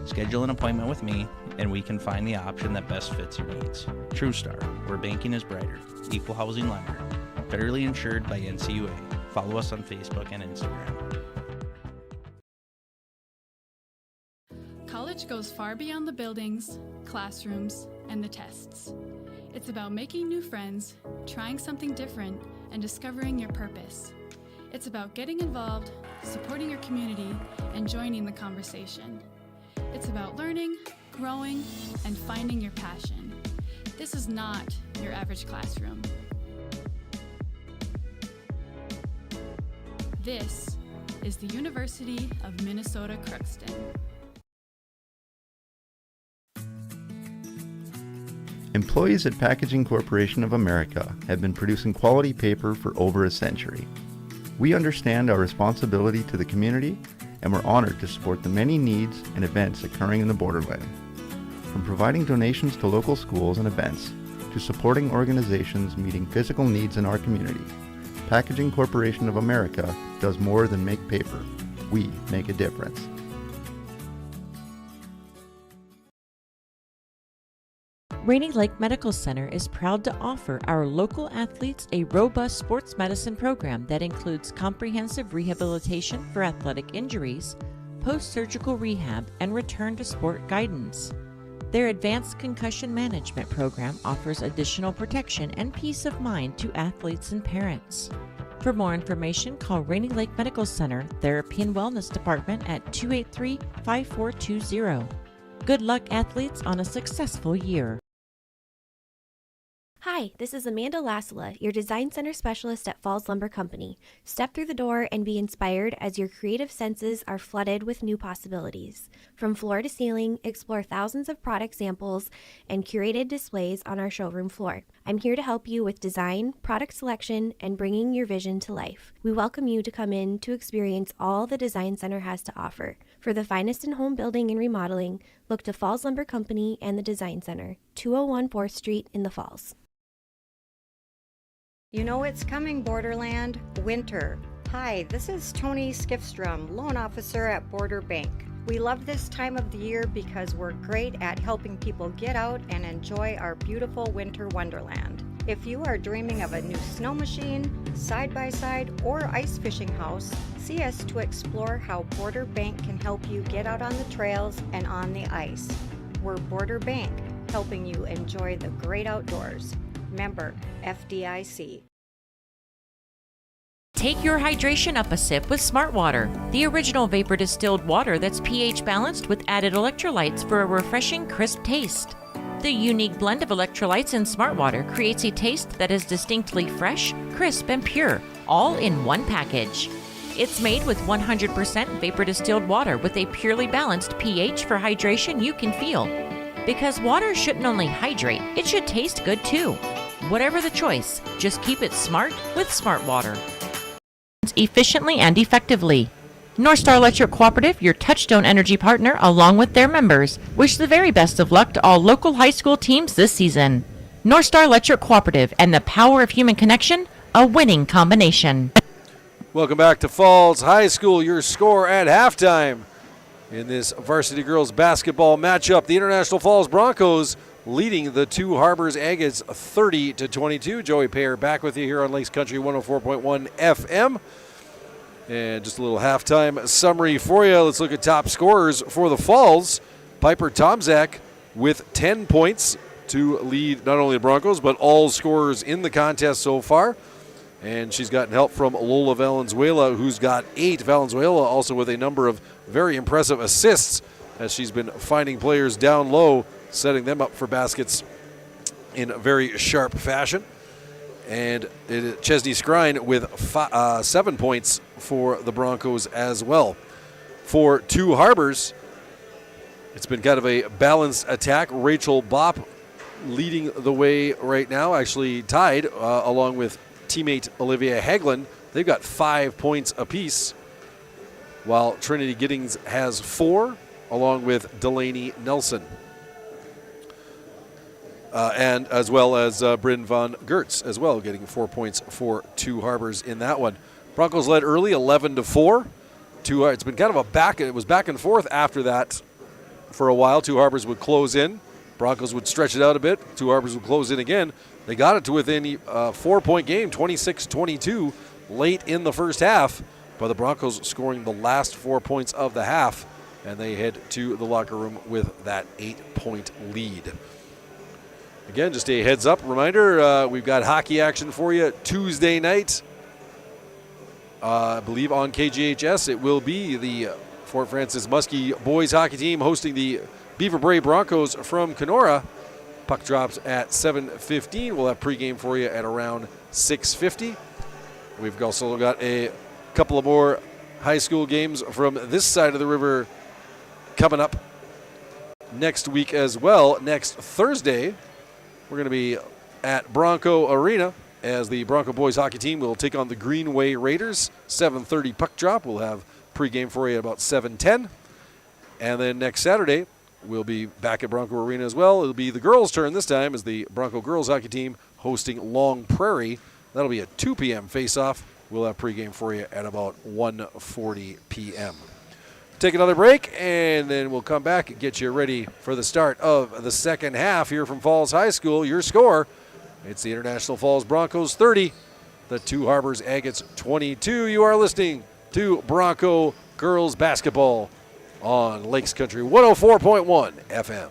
Schedule an appointment with me, and we can find the option that best fits your needs. TrueStar, where banking is brighter. Equal housing lender. Federally insured by NCUA. Follow us on Facebook and Instagram. College goes far beyond the buildings, classrooms, and the tests. It's about making new friends, trying something different, and discovering your purpose. It's about getting involved, supporting your community, and joining the conversation. It's about learning, growing, and finding your passion. This is not your average classroom. This is the University of Minnesota Crookston. Employees at Packaging Corporation of America have been producing quality paper for over a century. We understand our responsibility to the community, and we're honored to support the many needs and events occurring in the borderland. From providing donations to local schools and events, to supporting organizations meeting physical needs in our community, Packaging Corporation of America does more than make paper. We make a difference. Rainy Lake Medical Center is proud to offer our local athletes a robust sports medicine program that includes comprehensive rehabilitation for athletic injuries, post-surgical rehab, and return to sport guidance. Their advanced concussion management program offers additional protection and peace of mind to athletes and parents. For more information, call Rainy Lake Medical Center Therapy and Wellness Department at 283-5420. Good luck, athletes, on a successful year. Hi, this is Amanda Lassila, your Design Center Specialist at Falls Lumber Company. Step through the door and be inspired as your creative senses are flooded with new possibilities. From floor to ceiling, explore thousands of product samples and curated displays on our showroom floor. I'm here to help you with design, product selection, and bringing your vision to life. We welcome you to come in to experience all the Design Center has to offer. For the finest in home building and remodeling, look to Falls Lumber Company and the Design Center, 201 4th Street in the Falls. You know it's coming, Borderland. Winter. Hi, this is Tony Skifstrom, loan officer at Border Bank. We love this time of the year because we're great at helping people get out and enjoy our beautiful winter wonderland. If you are dreaming of a new snow machine, side-by-side, or ice fishing house, see us to explore how Border Bank can help you get out on the trails and on the ice. We're Border Bank, helping you enjoy the great outdoors. Member FDIC. Take your hydration up a sip with Smart Water, the original vapor distilled water that's pH balanced with added electrolytes for a refreshing, crisp taste. The unique blend of electrolytes in Smart Water creates a taste that is distinctly fresh, crisp, and pure, all in one package. It's made with 100% vapor distilled water with a purely balanced pH for hydration you can feel. Because water shouldn't only hydrate, it should taste good too. Whatever the choice, just keep it smart with Smart Water. Efficiently and effectively. North Star Electric Cooperative, your Touchstone Energy partner, along with their members, wish the very best of luck to all local high school teams this season. North Star Electric Cooperative and the power of human connection, a winning combination. Welcome back to Falls High School. Your score at halftime in this varsity girls basketball matchup. The International Falls Broncos leading the Two Harbors Agates 30-22. Joey Payer back with you here on Lakes Country 104.1 FM. And just a little halftime summary for you. Let's look at top scorers for the Falls. Piper Tomzak with 10 points to lead not only the Broncos, but all scorers in the contest so far. And she's gotten help from Lola Valenzuela, who's got 8. Valenzuela also with a number of very impressive assists as she's been finding players down low, setting them up for baskets in a very sharp fashion. And Chesney Skrine with 7 points for the Broncos as well. For Two Harbors, it's been kind of a balanced attack. Rachel Bopp leading the way right now, actually tied along with teammate Olivia Haglund. They've got 5 points apiece, while Trinity Giddings has 4, along with Delaney Nelson. And as well as Bryn Von Gertz as well, getting 4 points for Two Harbors in that one. Broncos led early, 11-4. It's been kind of it was back and forth after that for a while. Two Harbors would close in. Broncos would stretch it out a bit. Two Harbors would close in again. They got it to within a 4-point game, 26-22, late in the first half. But the Broncos scoring the last 4 points of the half, and they head to the locker room with that 8-point lead. Again, just a heads up reminder, we've got hockey action for you Tuesday night. I believe on KGHS it will be the Fort Francis Muskie boys hockey team hosting the Beaver Bray Broncos from Kenora. Puck drops at 7:15. We'll have pregame for you at around 6:50. We've also got a couple of more high school games from this side of the river coming up next week as well. Next Thursday, we're going to be at Bronco Arena as the Bronco boys hockey team will take on the Greenway Raiders. 7:30 puck drop. We'll have pregame for you at about 7:10. And then next Saturday, we'll be back at Bronco Arena as well. It'll be the girls' turn this time as the Bronco girls hockey team hosting Long Prairie. That'll be a 2 p.m. face-off. We'll have pregame for you at about 1:40 p.m. Take another break, and then we'll come back and get you ready for the start of the second half here from Falls High School. Your score, it's the International Falls Broncos 30, the Two Harbors Agates 22. You are listening to Bronco Girls Basketball on Lakes Country 104.1 FM.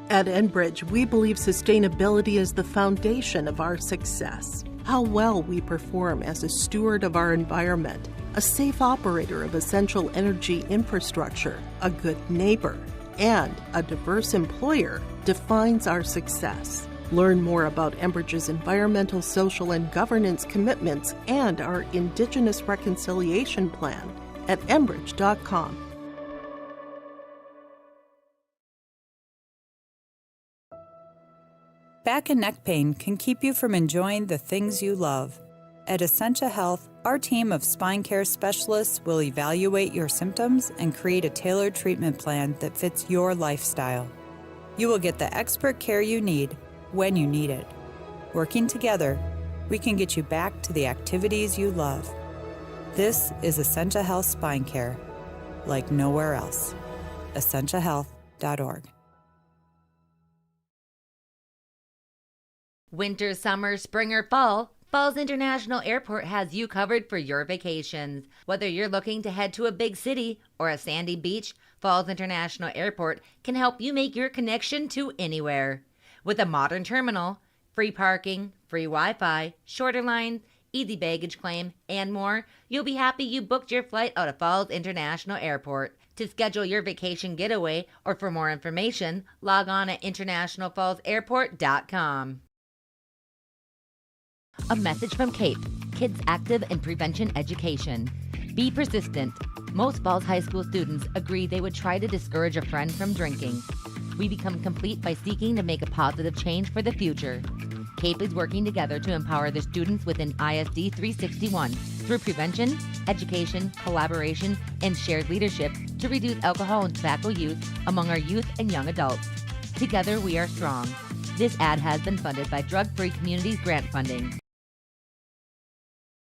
At Enbridge, we believe sustainability is the foundation of our success. How well we perform as a steward of our environment, a safe operator of essential energy infrastructure, a good neighbor, and a diverse employer defines our success. Learn more about Enbridge's environmental, social, and governance commitments and our Indigenous Reconciliation Plan at enbridge.com. Back and neck pain can keep you from enjoying the things you love. At Essentia Health, our team of spine care specialists will evaluate your symptoms and create a tailored treatment plan that fits your lifestyle. You will get the expert care you need when you need it. Working together, we can get you back to the activities you love. This is Essentia Health Spine Care, like nowhere else. EssentiaHealth.org. Winter, summer, spring, or fall, Falls International Airport has you covered for your vacations. Whether you're looking to head to a big city or a sandy beach, Falls International Airport can help you make your connection to anywhere. With a modern terminal, free parking, free Wi-Fi, shorter lines, easy baggage claim, and more, you'll be happy you booked your flight out of Falls International Airport. To schedule your vacation getaway or for more information, log on at internationalfallsairport.com. A message from CAPE, Kids Active in Prevention Education. Be persistent. Most Falls High School students agree they would try to discourage a friend from drinking. We become complete by seeking to make a positive change for the future. CAPE is working together to empower the students within ISD 361 through prevention, education, collaboration, and shared leadership to reduce alcohol and tobacco use among our youth and young adults. Together we are strong. This ad has been funded by Drug Free Communities grant funding.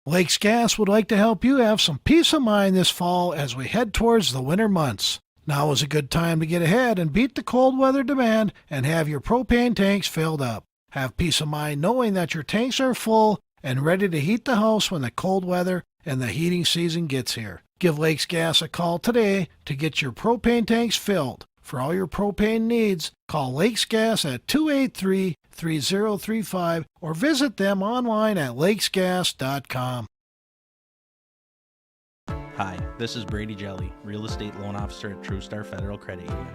Lakes Gas would like to help you have some peace of mind this fall as we head towards the winter months. Now is a good time to get ahead and beat the cold weather demand and have your propane tanks filled up. Have peace of mind knowing that your tanks are full and ready to heat the house when the cold weather and the heating season gets here. Give Lakes Gas a call today to get your propane tanks filled. For all your propane needs, call Lakes Gas at 283-3035 or visit them online at lakesgas.com. Hi, this is Brady Jelly, Real Estate Loan Officer at TrueStar Federal Credit Union.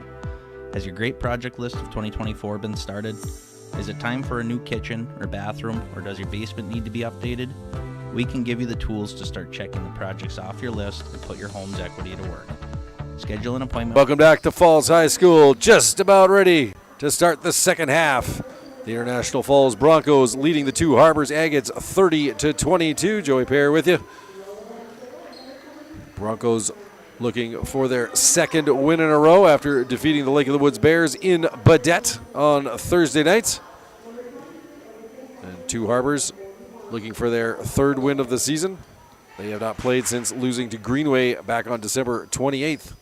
Has your great project list of 2024 been started? Is it time for a new kitchen or bathroom, or does your basement need to be updated? We can give you the tools to start checking the projects off your list and put your home's equity to work. Schedule an appointment. Welcome back to Falls High School. Just about ready to start the second half. The International Falls Broncos leading the Two Harbors Agates 30-22. Joey Pear with you. Broncos looking for their second win in a row after defeating the Lake of the Woods Bears in Badette on Thursday night. And Two Harbors looking for their third win of the season. They have not played since losing to Greenway back on December 28th.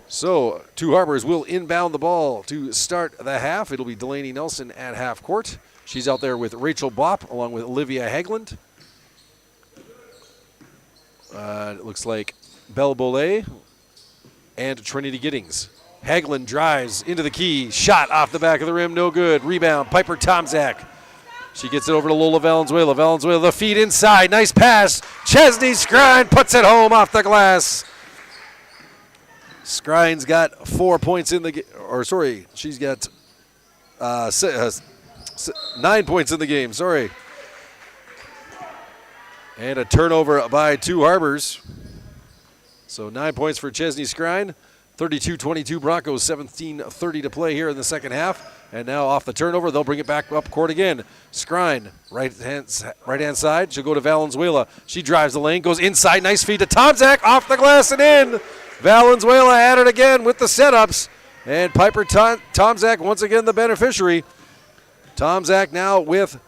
So, Two Harbors will inbound the ball to start the half. It'll be Delaney Nelson at half court. She's out there with Rachel Bopp along with Olivia Hagland. It looks like Belle Bollet and Trinity Giddings. Hagland drives into the key. Shot off the back of the rim, no good. Rebound, Piper Tomzak. She gets it over to Lola Valenzuela. Valenzuela, the feed inside. Nice pass. Chesney Skrine puts it home off the glass. Skrine's got 4 points in the game. Or, sorry, she's got 9 points in the game. Sorry. And a turnover by Two Harbors. So 9 points for Chesney Skrine. 32-22 Broncos, 17:30 to play here in the second half. And now off the turnover, they'll bring it back up court again. Skrine, right hand side. She'll go to Valenzuela. She drives the lane, goes inside. Nice feed to Tomzak, off the glass and in. Valenzuela at it again with the setups. And Piper Tomzak, once again the beneficiary. Tomzak now with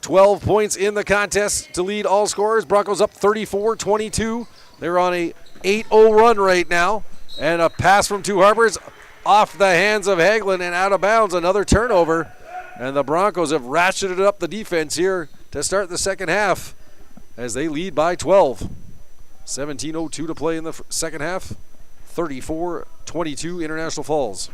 12 points in the contest to lead all scorers. Broncos up 34-22. They're on a 8-0 run right now. And a pass from Two Harbors off the hands of Hagland and out of bounds. Another turnover. And the Broncos have ratcheted up the defense here to start the second half as they lead by 12. 17:02 to play in the second half. 34-22 International Falls.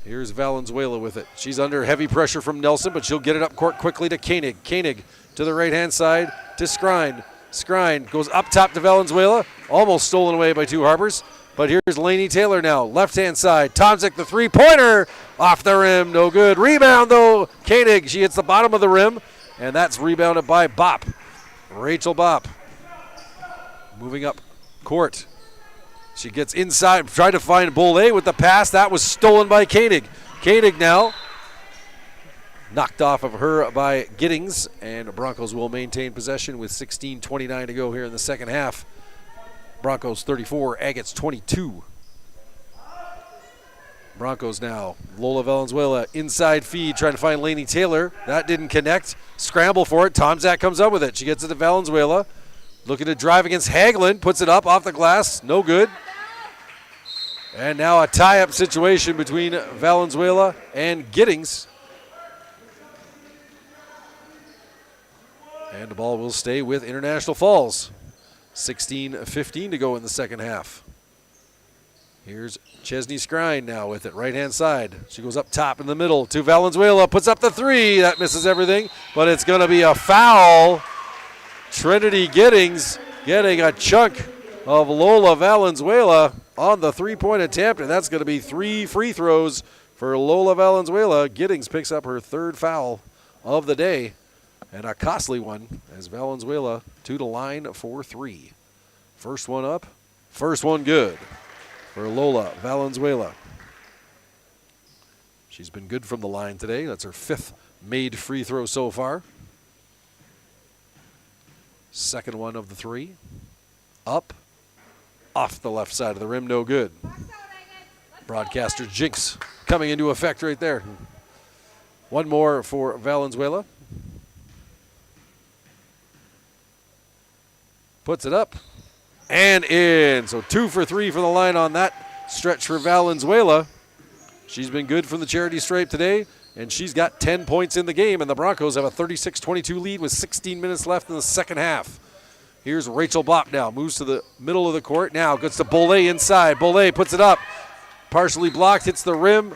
Here's Valenzuela with it. She's under heavy pressure from Nelson, but she'll get it up court quickly to Koenig. Koenig to the right-hand side to Skrine. Skrine goes up top to Valenzuela. Almost stolen away by Two Harbors. But here's Lainey Taylor now. Left-hand side. Tomzak the three-pointer. Off the rim. No good. Rebound, though. Koenig. She hits the bottom of the rim. And that's rebounded by Bopp. Rachel Bopp. Moving up court. She gets inside. Tried to find Bollet with the pass. That was stolen by Koenig. Koenig now knocked off of her by Giddings. And Broncos will maintain possession with 16:29 to go here in the second half. Broncos 34, Agates 22. Broncos now. Lola Valenzuela inside feed trying to find Lainey Taylor. That didn't connect. Scramble for it. Tomzak comes up with it. She gets it to Valenzuela. Looking to drive against Hagelin. Puts it up off the glass. No good. And now a tie-up situation between Valenzuela and Giddings. And the ball will stay with International Falls. 16:15 to go in the second half. Here's Chesney Skrine now with it, right-hand side. She goes up top in the middle to Valenzuela, puts up the three. That misses everything, but it's going to be a foul. Trinity Giddings getting a chunk of Lola Valenzuela on the three-point attempt, and that's going to be 3 free throws for Lola Valenzuela. Giddings picks up her third foul of the day, and a costly one as Valenzuela to the line for 3. First one up, first one good for Lola Valenzuela. She's been good from the line today. That's her 5th made free throw so far. Second one of the 3. Up, off the left side of the rim, no good. Broadcaster jinx coming into effect right there. One more for Valenzuela. Puts it up and in. So 2 for 3 for the line on that stretch for Valenzuela. She's been good from the charity stripe today, and she's got 10 points in the game, and the Broncos have a 36-22 lead with 16 minutes left in the second half. Here's Rachel Bopp now, moves to the middle of the court. Now gets to Bolay inside. Bolay puts it up. Partially blocked, hits the rim.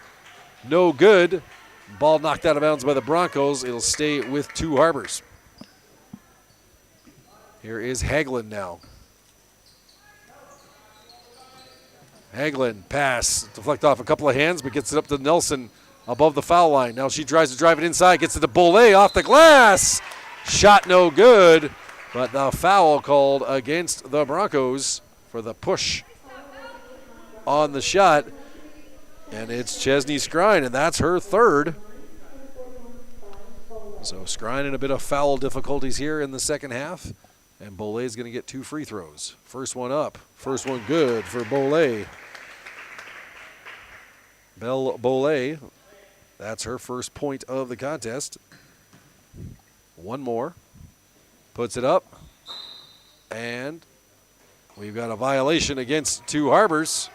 No good. Ball knocked out of bounds by the Broncos. It'll stay with Two Harbors. Here is Hagelin now. Hagelin pass, deflect off a couple of hands, but gets it up to Nelson above the foul line. Now she tries to drive it inside, gets it to Bolay off the glass. Shot no good, but the foul called against the Broncos for the push on the shot. And it's Chesney Skrine, and that's her 3rd. So Skrine in a bit of foul difficulties here in the second half. And Bolay's going to get 2 free throws. First one up. First one good for Bolay. Belle Bolay. That's her first point of the contest. One more. Puts it up. And we've got a violation against Two Harbors.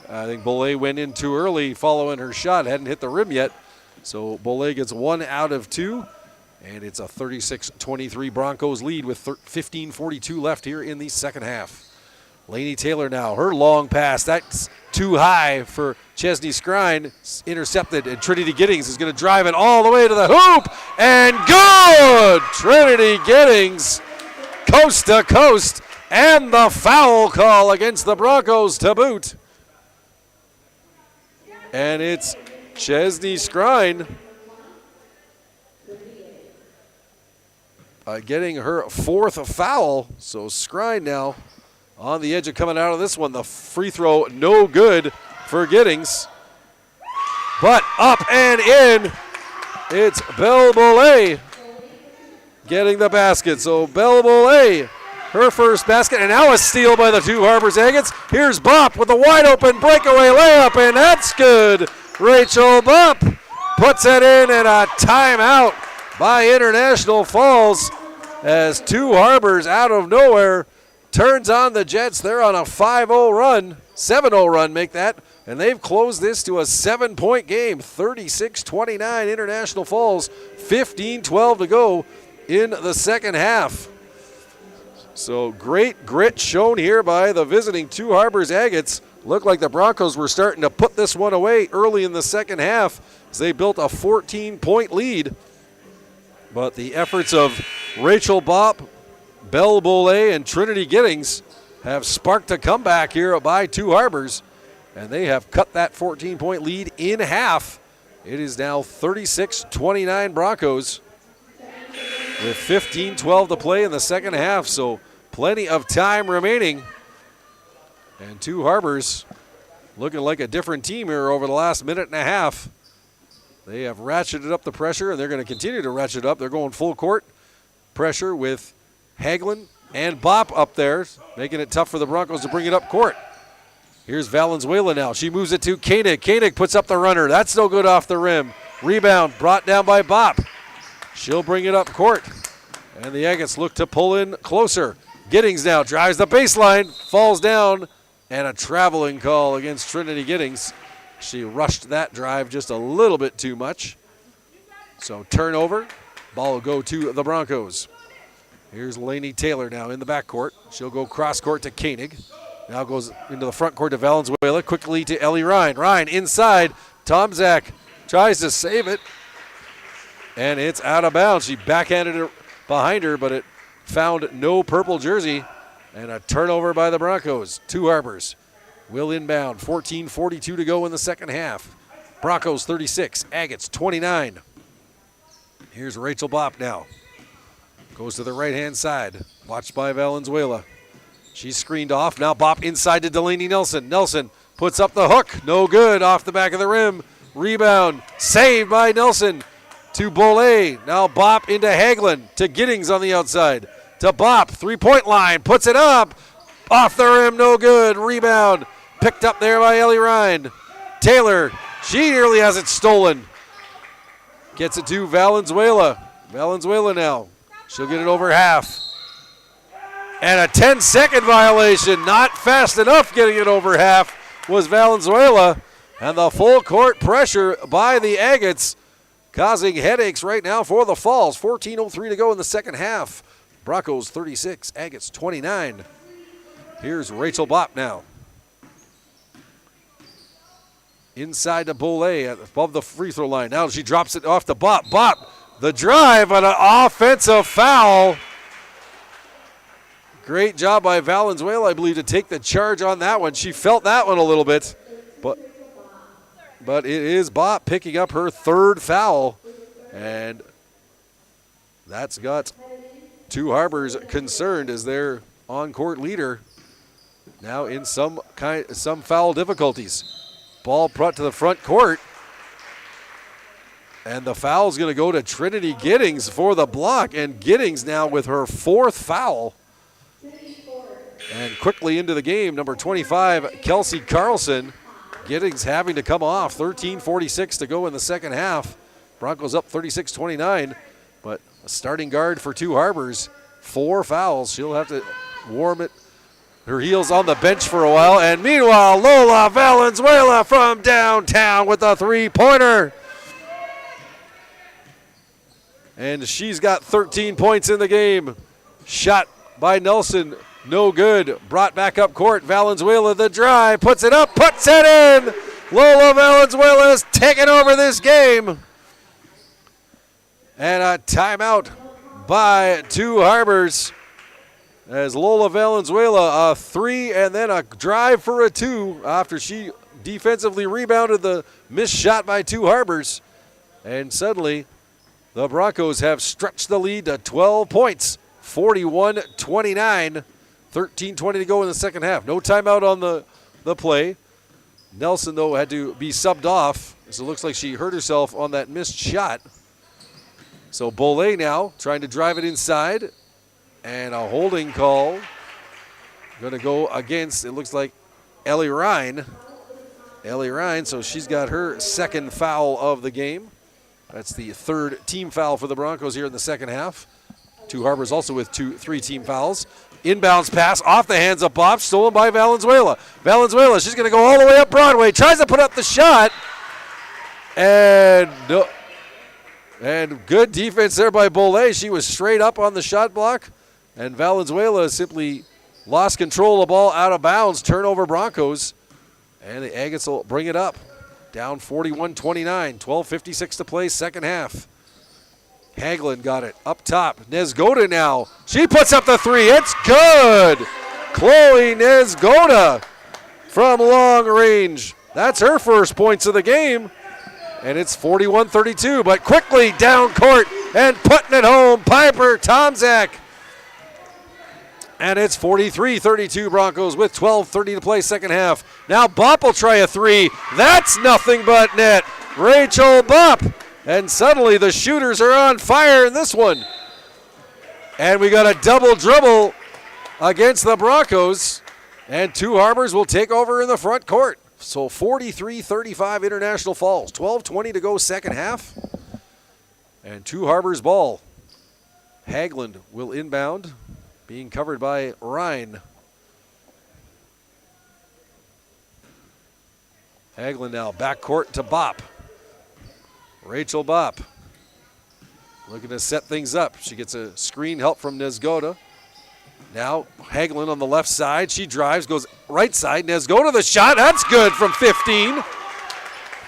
I think Bolay went in too early following her shot. Hadn't hit the rim yet. So Bolay gets 1 out of 2. And it's a 36-23 Broncos lead with 15:42 left here in the second half. Lainey Taylor now, her long pass. That's too high for Chesney Skrine. Intercepted, and Trinity Giddings is going to drive it all the way to the hoop. And good! Trinity Giddings, coast to coast. And the foul call against the Broncos to boot. And it's Chesney Skrine getting her 4th foul. So Skrine now on the edge of coming out of this one. The free throw no good for Giddings. But up and in, it's Belle Bolay getting the basket. So Belle Bolay, her first basket, and now a steal by the Two Harbors Agates. Here's Bopp with a wide open breakaway layup, and that's good. Rachel Bopp puts it in, and a timeout by International Falls as Two Harbors out of nowhere turns on the Jets. They're on a 5-0 run, 7-0 run, make that, and they've closed this to a 7-point game, 36-29 International Falls, 15-12 to go in the second half. So great grit shown here by the visiting Two Harbors Agates. Looked like the Broncos were starting to put this one away early in the second half as they built a 14-point lead. But the efforts of Rachel Bopp, Belle Bolay, and Trinity Giddings have sparked a comeback here by Two Harbors, and they have cut that 14-point lead in half. It is now 36-29 Broncos with 15-12 to play in the second half, so plenty of time remaining. And Two Harbors looking like a different team here over the last minute and a half. They have ratcheted up the pressure, and they're going to continue to ratchet up. They're going full court pressure with Hagelin and Bopp up there, making it tough for the Broncos to bring it up court. Here's Valenzuela now. She moves it to Koenig. Koenig puts up the runner. That's no good off the rim. Rebound brought down by Bopp. She'll bring it up court. And the Agates look to pull in closer. Giddings now drives the baseline, falls down, and a traveling call against Trinity Giddings. She rushed that drive just a little bit too much. So turnover. Ball will go to the Broncos. Here's Lainey Taylor now in the backcourt. She'll go cross court to Koenig. Now goes into the front court to Valenzuela. Quickly to Ellie Ryan. Ryan inside. Tomczak tries to save it. And it's out of bounds. She backhanded it behind her, but it found no purple jersey. And a turnover by the Broncos. Two Harbors will inbound. 14:42 to go in the second half. Broncos 36, Agates 29. Here's Rachel Bopp now. Goes to the right-hand side. Watched by Valenzuela. She's screened off. Now Bopp inside to Delaney Nelson. Nelson puts up the hook. No good. Off the back of the rim. Rebound. Saved by Nelson to Bollet. Now Bopp into Hagelin. To Giddings on the outside. To Bopp. Three-point line. Puts it up. Off the rim. No good. Rebound. Picked up there by Ellie Ryan. Taylor. She nearly has it stolen. Gets it to Valenzuela. Valenzuela now. She'll get it over half. And a 10-second violation. Not fast enough getting it over half was Valenzuela. And the full court pressure by the Agates causing headaches right now for the Falls. 14:03 to go in the second half. Broncos 36, Agates 29. Here's Rachel Bopp now. Inside to Bollet above the free throw line. Now she drops it off to Bopp. Bopp, the drive on an offensive foul. Great job by Valenzuela, I believe, to take the charge on that one. She felt that one a little bit, but it is Bopp picking up her third foul, and that's got two Harbors concerned as their on-court leader now in some foul difficulties. Ball brought to the front court, and the foul is going to go to Trinity Giddings for the block, and Giddings now with her fourth foul. And quickly into the game, number 25, Kelsey Carlson. Giddings having to come off. 13:46 to go in the second half. Broncos up 36-29, but a starting guard for two Harbors. 4 fouls. She'll have to warm it. Her heels on the bench for a while. And meanwhile, Lola Valenzuela from downtown with a three-pointer. And she's got 13 points in the game. Shot by Nelson. No good. Brought back up court. Valenzuela the drive. Puts it up. Puts it in. Lola Valenzuela is taking over this game. And a timeout by two Harbors. As Lola Valenzuela, a 3 and then a drive for a 2 after she defensively rebounded the missed shot by two Harbors. And suddenly the Broncos have stretched the lead to 12 points, 41-29. 13:20 to go in the second half. No timeout on the play. Nelson, though, had to be subbed off, so it looks like she hurt herself on that missed shot. So Bollet now trying to drive it inside, and a holding call. Going to go against, it looks like, Ellie Ryan. Ellie Ryan, so she's got her second foul of the game. That's the third team foul for the Broncos here in the second half. Two Harbors also with 3 team fouls. Inbounds pass off the hands of Bopp, stolen by Valenzuela. Valenzuela, she's going to go all the way up Broadway. Tries to put up the shot. And no. And good defense there by Bollet. She was straight up on the shot block. And Valenzuela simply lost control of the ball out of bounds. Turnover Broncos. And the Agates will bring it up. Down 41-29. 12:56 to play, second half. Hagelin got it up top. Nezgoda now. She puts up the 3. It's good. Chloe Nezgoda from long range. That's her first points of the game. And it's 41-32. But quickly down court and putting it home. Piper Tomczak. And it's 43-32 Broncos with 12:30 to play second half. Now Bopp will try a 3. That's nothing but net. Rachel Bopp. And suddenly the shooters are on fire in this one. And we got a double dribble against the Broncos. And Two Harbors will take over in the front court. So 43-35 International Falls. 12:20 to go second half. And Two Harbors ball. Haglund will inbound, being covered by Ryan. Haglund now backcourt to Bopp. Rachel Bopp looking to set things up. She gets a screen help from Nezgoda. Now Haglund on the left side. She drives, goes right side. Nezgoda the shot. That's good from 15.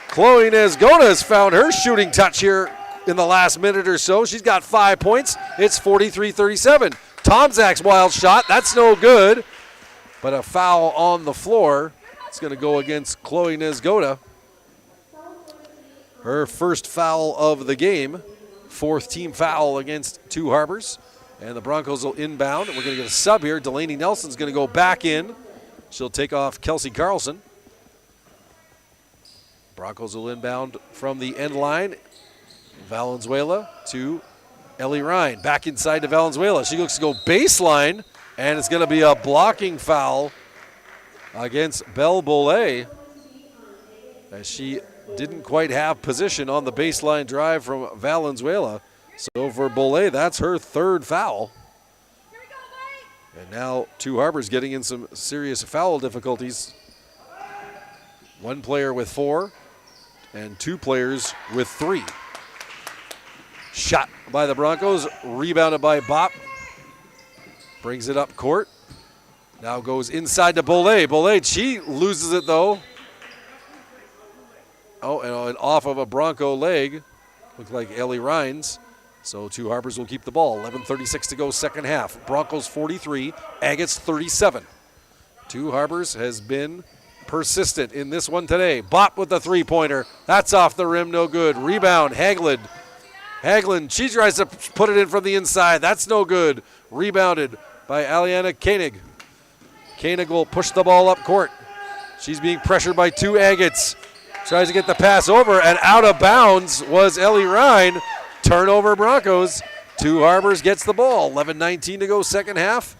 Chloe Nezgoda has found her shooting touch here in the last minute or so. She's got 5 points. It's 43-37. Tomczak's wild shot. That's no good. But a foul on the floor. It's going to go against Chloe Nezgoda. Her first foul of the game. Fourth team foul against Two Harbors. And the Broncos will inbound. We're going to get a sub here. Delaney Nelson's going to go back in. She'll take off Kelsey Carlson. Broncos will inbound from the end line. Valenzuela to Ellie Ryan. Back inside to Valenzuela. She looks to go baseline, and it's going to be a blocking foul against Belle Bollé, as she didn't quite have position on the baseline drive from Valenzuela. So for Bollé, that's her third foul. And now Two Harbors getting in some serious foul difficulties. One player with 4 and 2 players with 3. Shot by the Broncos, rebounded by Bopp. Brings it up court. Now goes inside to Bollé. Bollé, she loses it though. Oh, and off of a Bronco leg. Looked like Ellie Rhines. So Two Harbors will keep the ball. 11:36 to go second half. Broncos 43, Agates 37. Two Harbors has been persistent in this one today. Bopp with the three-pointer. That's off the rim, no good. Rebound, Haglund. Haglund, she tries to put it in from the inside. That's no good. Rebounded by Aliana Koenig. Koenig will push the ball up court. She's being pressured by two Agates. Tries to get the pass over, and out of bounds was Ellie Ryan. Turnover Broncos. Two Harbors gets the ball. 11:19 to go second half.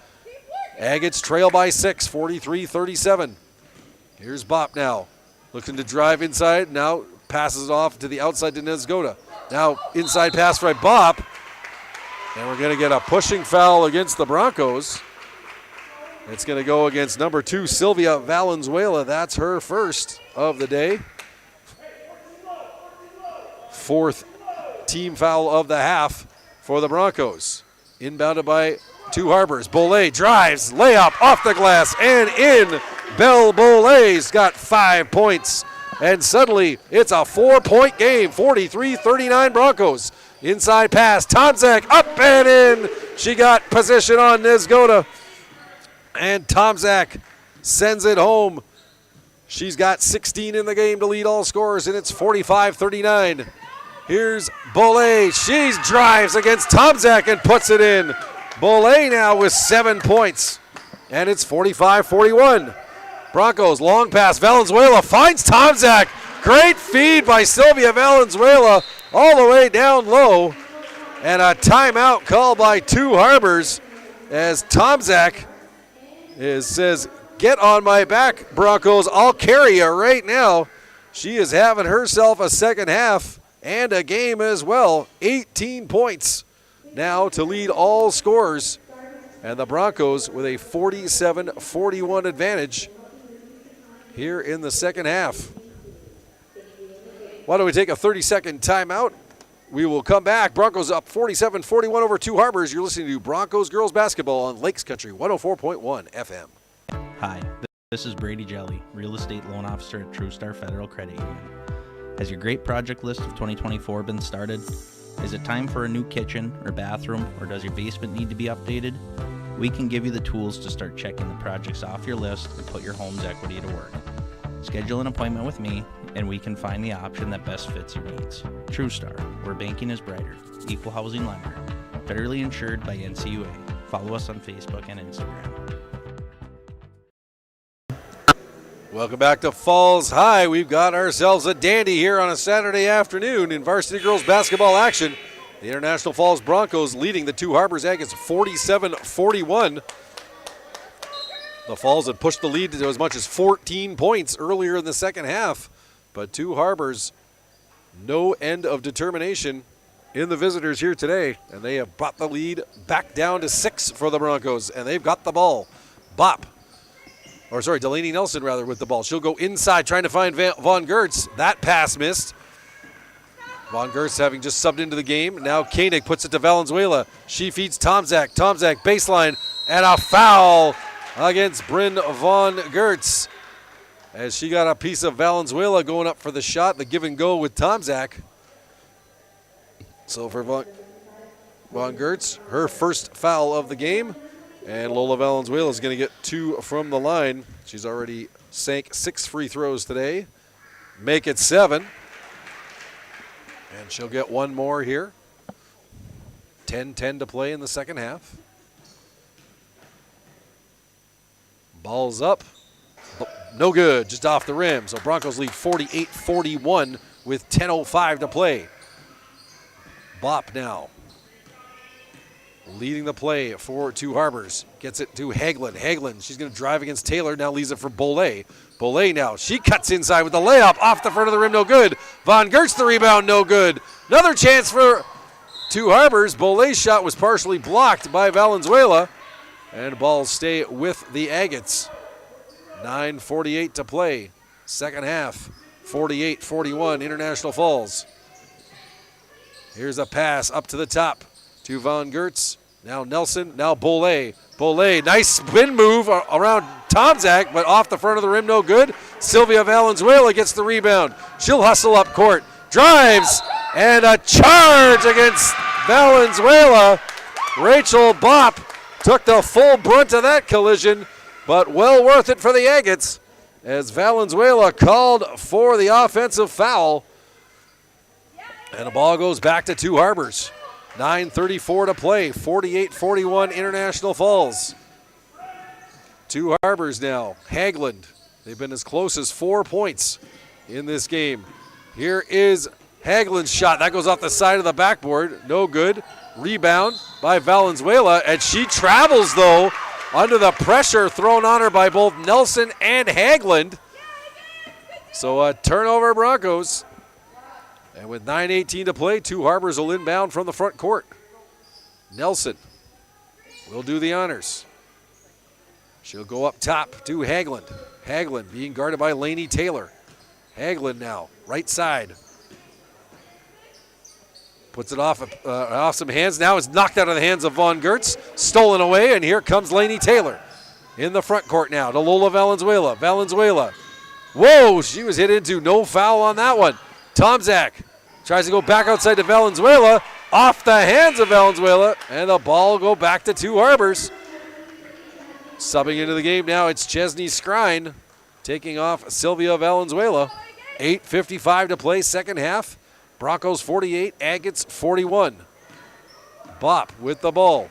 Agates trail by 6, 43-37. Here's Bopp now. Looking to drive inside. Now passes it off to the outside to Nezgoda. Now inside pass by Bopp. And we're going to get a pushing foul against the Broncos. It's going to go against number 2, Sylvia Valenzuela. That's her first of the day. Fourth team foul of the half for the Broncos. Inbounded by Two Harbors. Bollé drives, layup off the glass and in. Belle Bollé's got 5 points. And suddenly it's a 4-point game. 43-39 Broncos. Inside pass, Tomczak up and in. She got position on Nezgoda. And Tomczak sends it home. She's got 16 in the game to lead all scorers, and it's 45-39. Here's Bollé. She drives against Tomczak and puts it in. Bollé now with 7 points, and it's 45-41. Broncos, long pass. Valenzuela finds Tomczak. Great feed by Sylvia Valenzuela all the way down low. And a timeout called by Two Harbors as Tomczak says, get on my back, Broncos. I'll carry you right now. She is having herself a second half and a game as well. 18 points now to lead all scorers. And the Broncos with a 47-41 advantage here in the second half. Why don't we take a 30-second timeout? We will come back. Broncos up 47-41 over Two Harbors. You're listening to Broncos Girls Basketball on Lakes Country 104.1 FM. Hi, this is Brady Jelly, Real Estate Loan Officer at TrueStar Federal Credit Union. Has your great project list of 2024 been started? Is it time for a new kitchen or bathroom, or does your basement need to be updated? We can give you the tools to start checking the projects off your list and put your home's equity to work. Schedule an appointment with me, and we can find the option that best fits your needs. TrueStar, where banking is brighter. Equal housing lender. Federally insured by NCUA. Follow us on Facebook and Instagram. Welcome back to Falls High. We've got ourselves a dandy here on a Saturday afternoon in varsity girls basketball action. The International Falls Broncos leading the Two Harbors Agates 47-41. The Falls had pushed the lead to as much as 14 points earlier in the second half, but Two Harbors, no end of determination in the visitors here today, and they have brought the lead back down to 6 for the Broncos, and they've got the ball. Delaney Nelson rather with the ball. She'll go inside trying to find Von Gertz. That pass missed. Von Gertz having just subbed into the game. Now Koenig puts it to Valenzuela. She feeds Tomzak. Tomzak baseline, and a foul against Bryn Von Gertz, as she got a piece of Valenzuela going up for the shot, the give and go with Tomzak. So for Von Gertz, her first foul of the game, and Lola Valenzuela is going to get 2 from the line. She's already sank 6 free throws today. Make it 7. And she'll get 1 more here. 10-10 to play in the second half. Ball's up. No good, just off the rim. So Broncos lead 48-41 with 10:05 to play. Bopp now leading the play for Two Harbors. Gets it to Hagelin. Hagelin, she's going to drive against Taylor. Now leaves it for Bollet. Bollet now, she cuts inside with the layup. Off the front of the rim, no good. Von Gertz the rebound, no good. Another chance for Two Harbors. Bollet's shot was partially blocked by Valenzuela. And balls stay with the Agates. 9:48 to play. Second half. 48-41 International Falls. Here's a pass up to the top to Von Gertz. Now Nelson, now Bollet. Bollet, nice spin move around Tomzak, but off the front of the rim, no good. Sylvia Valenzuela gets the rebound. She'll hustle up court. Drives, and a charge against Valenzuela. Rachel Bopp took the full brunt of that collision, but well worth it for the Agates, as Valenzuela called for the offensive foul. And the ball goes back to Two Harbors. 9:34 to play, 48-41 International Falls. Two Harbors now, Hagelin. They've been as close as 4 points in this game. Here is Hagelin's shot. That goes off the side of the backboard, no good. Rebound by Valenzuela, and she travels, though, under the pressure thrown on her by both Nelson and Hagelin. So a turnover, Broncos. And with 9:18 to play, Two Harbors will inbound from the front court. Nelson will do the honors. She'll go up top to Hagelin. Hagelin being guarded by Lainey Taylor. Hagelin now, right side. Puts it off some hands. Now it's knocked out of the hands of Von Gertz. Stolen away, and here comes Lainey Taylor. In the front court now to Lola Valenzuela. Valenzuela. Whoa, she was hit into. No foul on that one. Tomzak tries to go back outside to Valenzuela. Off the hands of Valenzuela, and the ball will go back to Two Harbors. Subbing into the game now, it's Chesney Skrine taking off Sylvia Valenzuela. 8:55 to play, second half. Broncos 48, Agates 41. Bopp with the ball.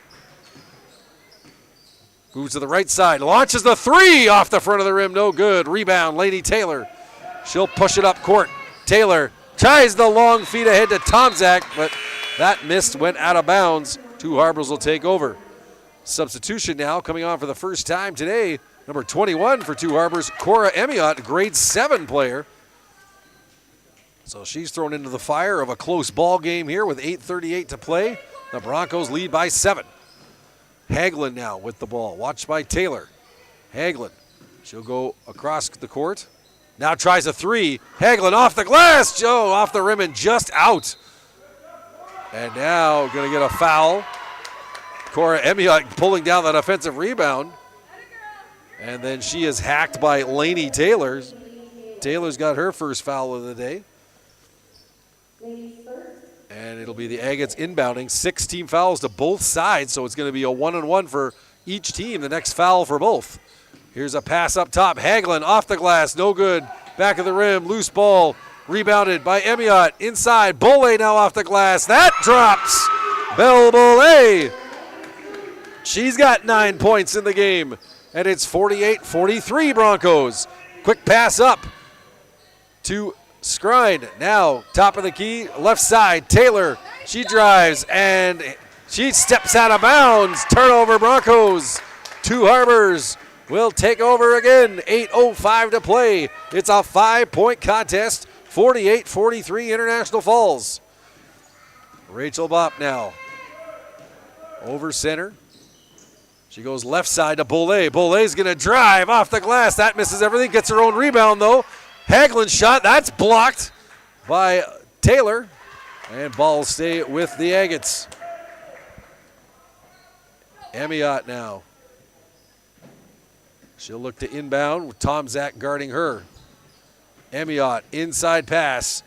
Moves to the right side, launches the three off the front of the rim, no good. Rebound, Lady Taylor. She'll push it up court. Taylor tries the long feed ahead to Tomzak, but that missed, went out of bounds. Two Harbors will take over. Substitution now coming on for the first time today. Number 21 for Two Harbors, Cora Emiot, grade 7 player. So she's thrown into the fire of a close ball game here with 8:38 to play. The Broncos lead by 7. Hagelin now with the ball, watched by Taylor. Hagelin, she'll go across the court. Now tries a three. Hagelin off the glass. Joe off the rim and just out. And now going to get a foul. Cora Emiot pulling down that offensive rebound. And then she is hacked by Lainey Taylor. Taylor's got her first foul of the day. And it'll be the Agates inbounding. 6 team fouls to both sides, so it's going to be a 1-on-1 for each team. The next foul for both. Here's a pass up top. Hagelin off the glass, no good. Back of the rim, loose ball. Rebounded by Emiot. Inside, Bollet now off the glass. That drops. Belle Bollet. She's got 9 points in the game. And it's 48-43 Broncos. Quick pass up to Skrine. Now, top of the key, left side. Taylor, she drives, and she steps out of bounds. Turnover Broncos. Two Harbors will take over again. 8:05 to play. It's a 5-point contest. 48-43 International Falls. Rachel Bopp now. Over center. She goes left side to Bollet. Bollet's going to drive off the glass. That misses everything. Gets her own rebound, though. Hagelin shot. That's blocked by Taylor. And ball stay with the Agates. Amiot now. She'll look to inbound with Tom Zach guarding her. Amiot, inside pass.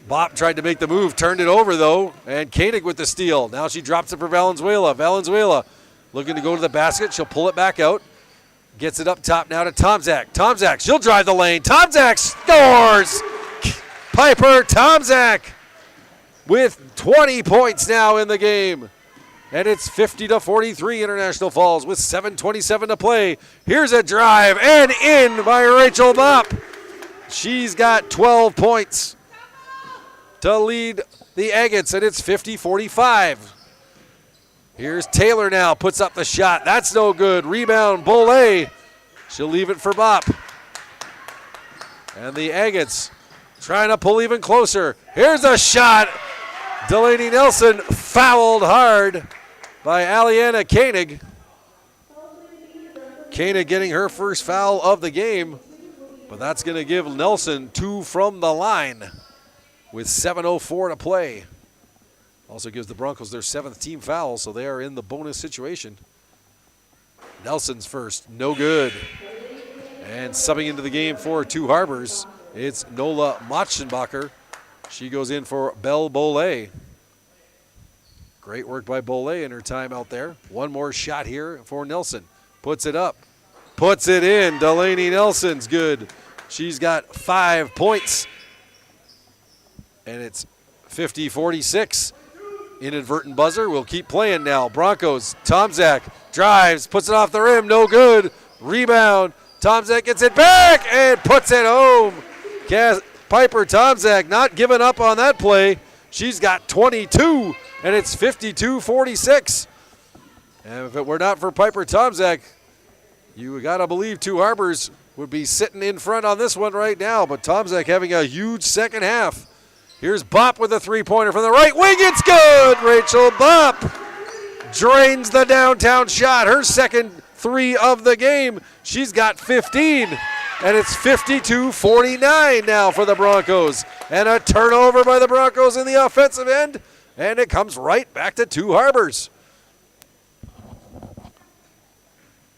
Bopp tried to make the move, turned it over though, and Koenig with the steal. Now she drops it for Valenzuela. Valenzuela looking to go to the basket. She'll pull it back out. Gets it up top now to Tomzak. Tomzak, she'll drive the lane. Tomzak scores! Piper Tomzak with 20 points now in the game. And it's 50-43 International Falls with 7:27 to play. Here's a drive and in by Rachel Bopp. She's got 12 points to lead the Agates, and it's 50-45. Here's Taylor now, puts up the shot. That's no good. Rebound, Bollet. She'll leave it for Bopp. And the Agates trying to pull even closer. Here's a shot. Delaney Nelson fouled hard by Aliana Koenig. Koenig getting her first foul of the game, but that's going to give Nelson 2 from the line with 7:04 to play. Also gives the Broncos their 7th team foul, so they are in the bonus situation. Nelson's first, no good. And subbing into the game for Two Harbors, it's Nola Motschenbacher. She goes in for Belle Bollet. Great work by Bollet in her time out there. One more shot here for Nelson. Puts it up. Puts it in. Delaney Nelson's good. She's got 5 points. And it's 50-46. Inadvertent buzzer. We'll keep playing now. Broncos. Tomzak drives. Puts it off the rim. No good. Rebound. Tomzak gets it back and puts it home. Piper Tomzak not giving up on that play. She's got 22, and it's 52-46. And if it were not for Piper Tomzak, you got to believe Two Harbors would be sitting in front on this one right now. But Tomzak having a huge second half. Here's Bopp with a three-pointer from the right wing. It's good. Rachel Bopp drains the downtown shot. Her second 3 of the game. She's got 15. And it's 52-49 now for the Broncos. And a turnover by the Broncos in the offensive end. And it comes right back to Two Harbors.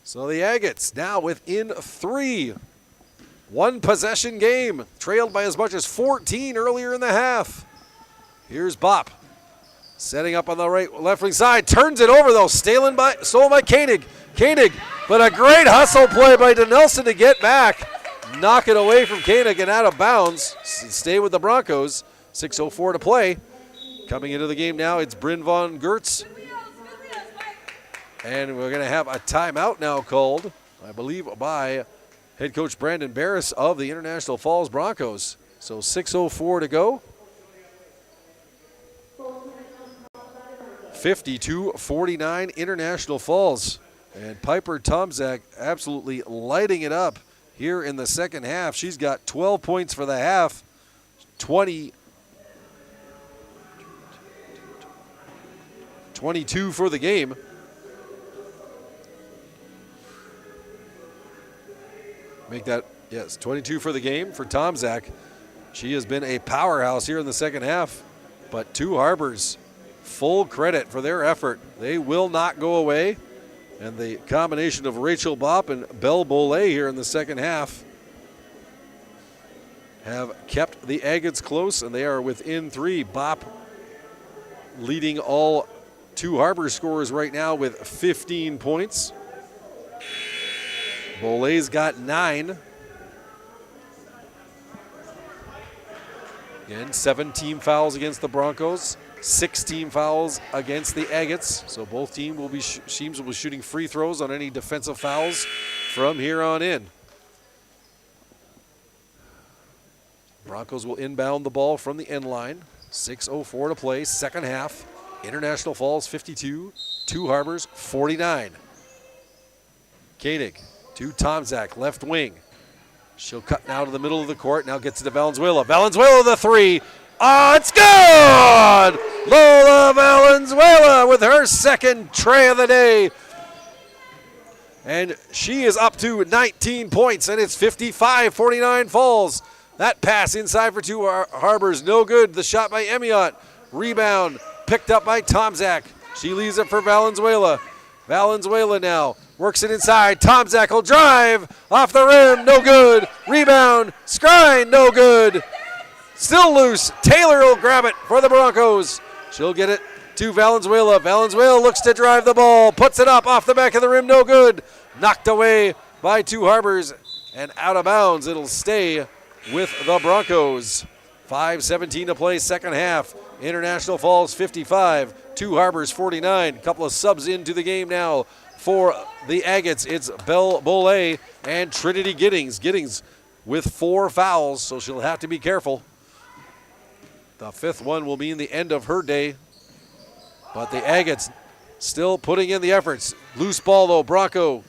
So the Agates now within 3. 1 possession game. Trailed by as much as 14 earlier in the half. Here's Bopp. Setting up on the left wing side. Turns it over though. Stolen by Koenig. Koenig, but a great hustle play by DeNelson to get back. Knock it away from Koenig and out of bounds. Stay with the Broncos. 6:04 to play. Coming into the game now, it's Bryn Von Gertz. And we're going to have a timeout now called, I believe, by head coach Brandon Barris of the International Falls Broncos. So 6:04 to go. 52-49 International Falls. And Piper Tomzak absolutely lighting it up here in the second half. She's got 12 points for the half, 22 for the game. Make that, yes, 22 for the game for Tomzak. She has been a powerhouse here in the second half, but Two Harbors, full credit for their effort. They will not go away. And the combination of Rachel Bopp and Belle Bollet here in the second half have kept the Agates close, and they are within 3. Bopp leading all Two Harbors scorers right now with 15 points. Bollet's got 9. Again, 7 team fouls against the Broncos. 6 team fouls against the Agates. So both teams will be shooting free throws on any defensive fouls from here on in. Broncos will inbound the ball from the end line. 6:04 to play, second half. International Falls 52, Two Harbors 49. Koenig to Tomzak, left wing. She'll cut now to the middle of the court. Now gets it to Valenzuela. Valenzuela the three. Oh, it's good! Lola Valenzuela with her second tray of the day. And she is up to 19 points, and it's 55-49 Falls. That pass inside for two Harbors, no good. The shot by Emiot. Rebound picked up by Tomzak. She leaves it for Valenzuela. Valenzuela now works it inside. Tomzak will drive off the rim, no good. Rebound, Skrine, no good. Still loose. Taylor will grab it for the Broncos. She'll get it to Valenzuela. Valenzuela looks to drive the ball, puts it up off the back of the rim, no good. Knocked away by two Harbors and out of bounds. It'll stay with the Broncos. 5:17 to play, second half. International Falls 55, two Harbors 49. A couple of subs into the game now for the Agates. It's Belle Bolle and Trinity Giddings. Giddings with 4 fouls, so she'll have to be careful. The fifth one will mean the end of her day. But the Agates still putting in the efforts. Loose ball though, Bronco.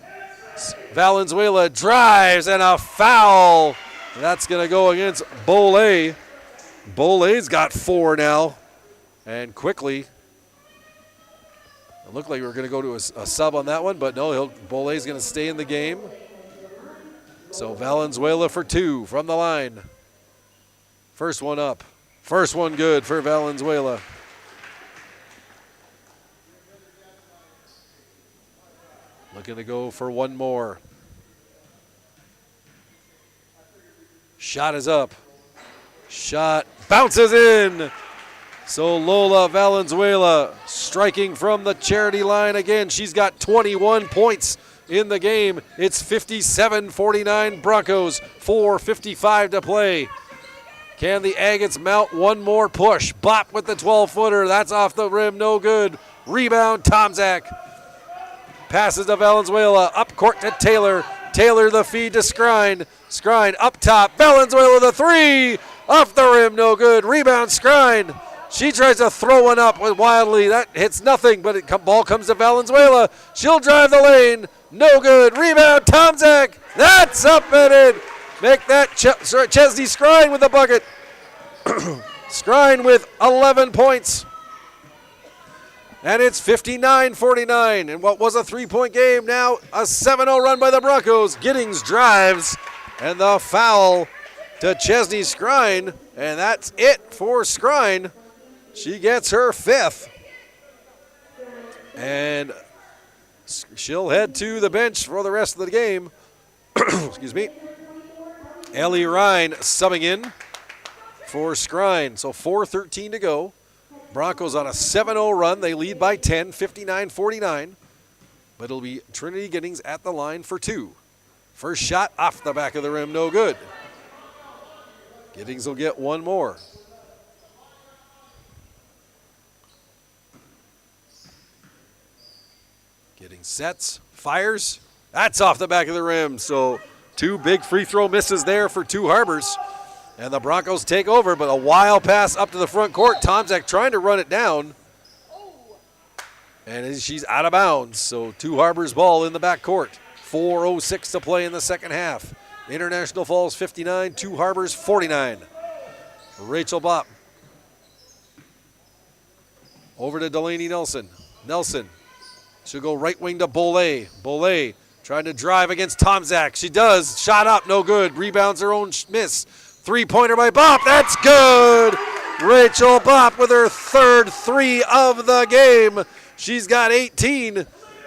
Valenzuela drives and a foul. That's going to go against Bolle. Bolle's got 4 now. And quickly, it looked like we were going to go to a sub on that one, but no, Bolle's going to stay in the game. So Valenzuela for 2 from the line. First one up. First one good for Valenzuela. Looking to go for one more. Shot is up. Shot bounces in. So Lola Valenzuela striking from the charity line again. She's got 21 points in the game. It's 57-49 Broncos, 4:55 to play. Can the Agates mount one more push? Bop with the 12-footer. That's off the rim, no good. Rebound, Tomzak. Passes to Valenzuela, up court to Taylor. Taylor the feed to Skrine. Skrine up top. Valenzuela the 3. Off the rim, no good. Rebound, Skrine. She tries to throw one up with Wildly. That hits nothing, but ball comes to Valenzuela. She'll drive the lane. No good. Rebound, Tomzak. That's up and in. Make that Chesney Skrine with the bucket. Skrine with 11 points. And it's 59-49. And what was a 3-point game, now a 7-0 run by the Broncos. Giddings drives, and the foul to Chesney Skrine. And that's it for Skrine. She gets her 5th. And she'll head to the bench for the rest of the game. Excuse me. Ellie Ryan subbing in for Skrine. So 4:13 to go. Broncos on a 7-0 run. They lead by 10, 59-49. But it'll be Trinity Giddings at the line for 2. First shot off the back of the rim, no good. Giddings will get one more. Giddings sets, fires. That's off the back of the rim. So 2 big free throw misses there for two Harbors. And the Broncos take over, but a wild pass up to the front court. Tomzak trying to run it down. And she's out of bounds. So two Harbors ball in the back court. 4:06 to play in the second half. International Falls 59, two Harbors 49. Rachel Bopp. Over to Delaney Nelson. Nelson. She'll go right wing to Bolle. Bolle trying to drive against Tomzak. She does. Shot up, no good. Rebounds her own miss. 3-pointer by Bopp. That's good. Rachel Bopp with her third 3 of the game. She's got 18,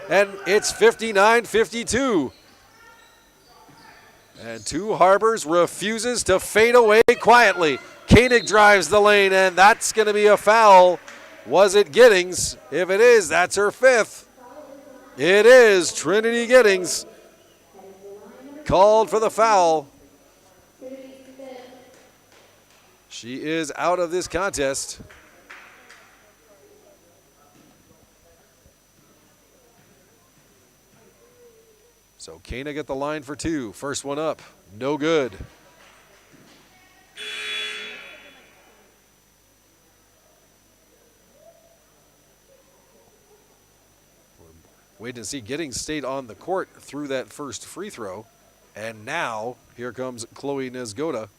and it's 59-52. And two Harbors refuses to fade away quietly. Koenig drives the lane, and that's going to be a foul. Was it Giddings? If it is, that's her 5th. It is Trinity Giddings. Called for the foul. She is out of this contest. So Koenig at the line for 2. First one up, no good. Wait and see. Giddings stayed on the court through that first free throw. And now here comes Chloe Nezgoda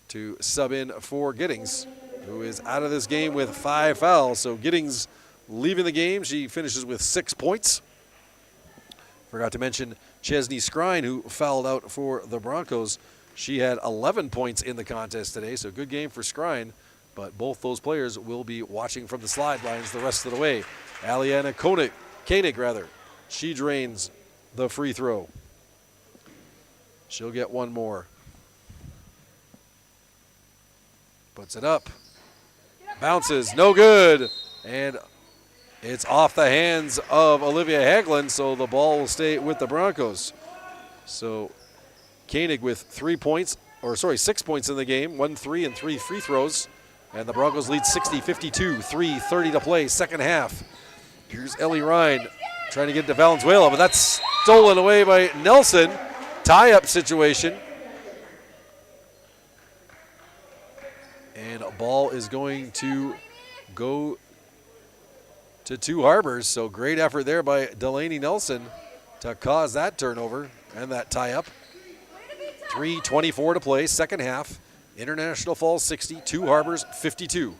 to sub in for Giddings, who is out of this game with 5 fouls. So Giddings leaving the game. She finishes with 6 points. Forgot to mention Chesney Skrine, who fouled out for the Broncos. She had 11 points in the contest today, so good game for Skrine. But both those players will be watching from the sidelines the rest of the way. Aliana Koenig, she drains the free throw. She'll get one more. Puts it up. Bounces, no good. And it's off the hands of Olivia Haglund, so the ball will stay with the Broncos. So Koenig with 6 points in the game, 1 3 and 3 free throws. And the Broncos lead 60-52, 3:30 to play, second half. Here's Ellie Ryan trying to get to Valenzuela, but that's stolen away by Nelson. Tie-up situation. And a ball is going to go to Two Harbors. So great effort there by Delaney Nelson to cause that turnover and that tie-up. 3:24 to play, second half. International Falls 60, Two Harbors 52.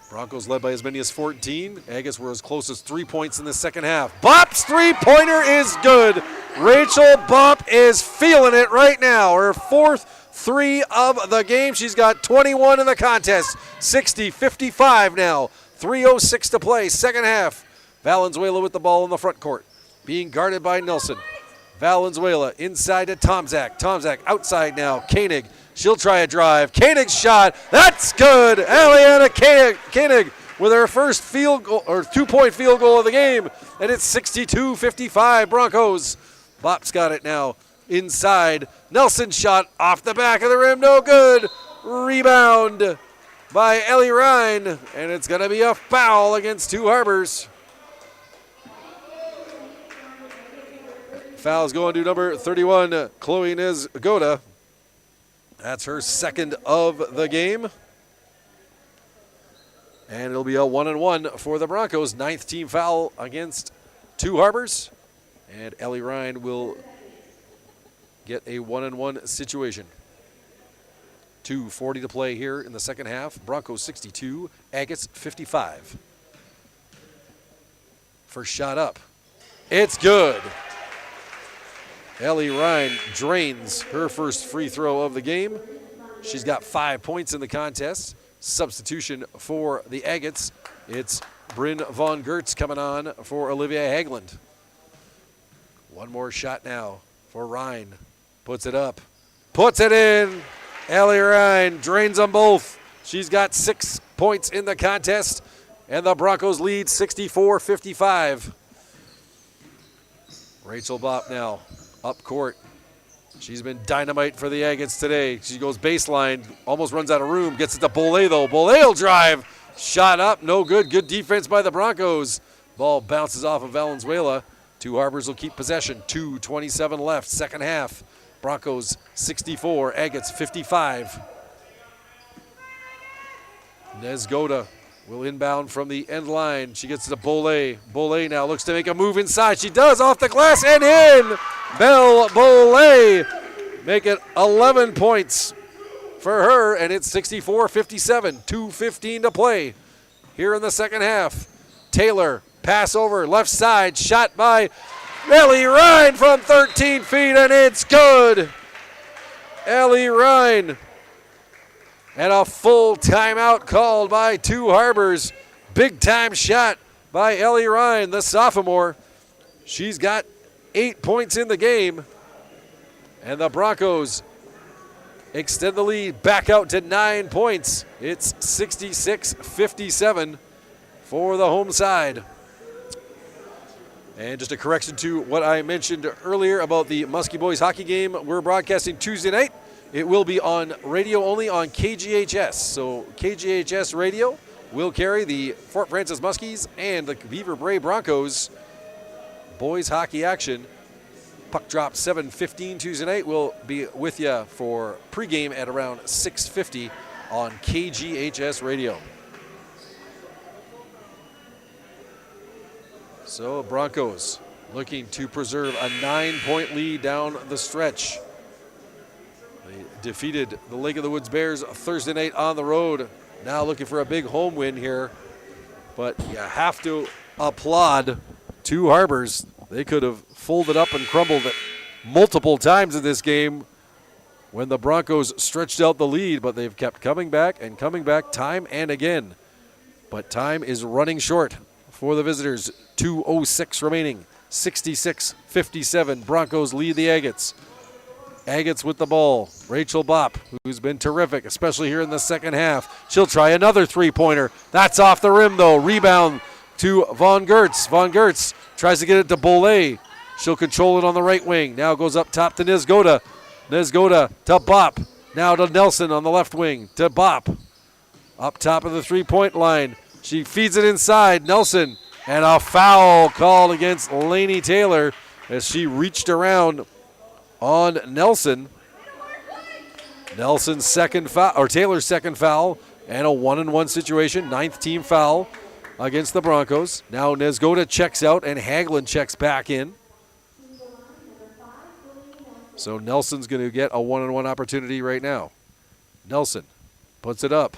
Broncos led by as many as 14. Agates were as close as 3 points in the second half. Bop's three-pointer is good. Rachel Bopp is feeling it right now. Her 4th 3 of the game. She's got 21 in the contest. 60-55 now. 3:06 to play, second half. Valenzuela with the ball in the front court, being guarded by Nelson. Valenzuela inside to Tomczak. Tomczak outside now. Koenig. She'll try a drive. Koenig's shot. That's good. Aliana Koenig with her first field goal or 2-point field goal of the game. And it's 62-55 Broncos. Bop's got it now. Inside. Nelson shot off the back of the rim. No good. Rebound by Ellie Ryan. And it's going to be a foul against Two Harbors. Foul's going to number 31, Chloe Nezgoda. That's her second of the game. And it'll be a 1-on-1 for the Broncos. 9th team foul against Two Harbors. And Ellie Ryan will get a 1-on-1 situation. 2:40 to play here in the second half. Broncos 62, Agates 55. First shot up. It's good. Ellie Ryan drains her first free throw of the game. She's got 5 points in the contest. Substitution for the Agates. It's Bryn Von Gertz coming on for Olivia Haglund. One more shot now for Ryan. Puts it up. Puts it in. Ellie Ryan drains them both. She's got 6 points in the contest. And the Broncos lead 64-55. Rachel Bopp now up court. She's been dynamite for the Agates today. She goes baseline, almost runs out of room, gets it to Bolay though. Bolay will drive. Shot up, no good. Good defense by the Broncos. Ball bounces off of Valenzuela. Two Harbors will keep possession. 2:27 left, second half. Broncos 64, Agates 55. Nezgoda will inbound from the end line. She gets to Bolay. Bolay now looks to make a move inside. She does, off the glass and in. Belle Bolay make it 11 points for her, and it's 64-57. 2:15 to play here in the second half. Taylor, pass over, left side, shot by Ellie Ryan from 13 feet, and it's good. Ellie Ryan. And a full timeout called by Two Harbors. Big time shot by Ellie Ryan, the sophomore. She's got 8 points in the game. And the Broncos extend the lead back out to 9 points. It's 66-57 for the home side. And just a correction to what I mentioned earlier about the Muskie Boys hockey game. We're broadcasting Tuesday night. It will be on radio only on KGHS. So KGHS radio will carry the Fort Francis Muskies and the Beaver Bray Broncos boys hockey action. Puck drop 7:15 Tuesday night. We'll be with you for pregame at around 6:50 on KGHS radio. So Broncos looking to preserve a 9-point lead down the stretch. They defeated the Lake of the Woods Bears Thursday night on the road. Now looking for a big home win here. But you have to applaud Two Harbors. They could have folded up and crumbled it multiple times in this game when the Broncos stretched out the lead, but they've kept coming back time and again. But time is running short for the visitors. 2:06 remaining. 66-57. Broncos lead the Agates. Agates with the ball. Rachel Bopp, who's been terrific, especially here in the second half. She'll try another three-pointer. That's off the rim, though. Rebound to Von Gertz. Von Gertz tries to get it to Bolay. She'll control it on the right wing. Now goes up top to Nizgoda. Nizgoda to Bopp. Now to Nelson on the left wing. To Bopp. Up top of the three-point line. She feeds it inside. Nelson. And a foul called against Lainey Taylor as she reached around on Nelson. Nelson's second foul, or Taylor's second foul, and a 1-on-1 situation. 9th team foul against the Broncos. Now Nizgoda checks out and Haglund checks back in. So Nelson's going to get a 1-on-1 opportunity right now. Nelson puts it up.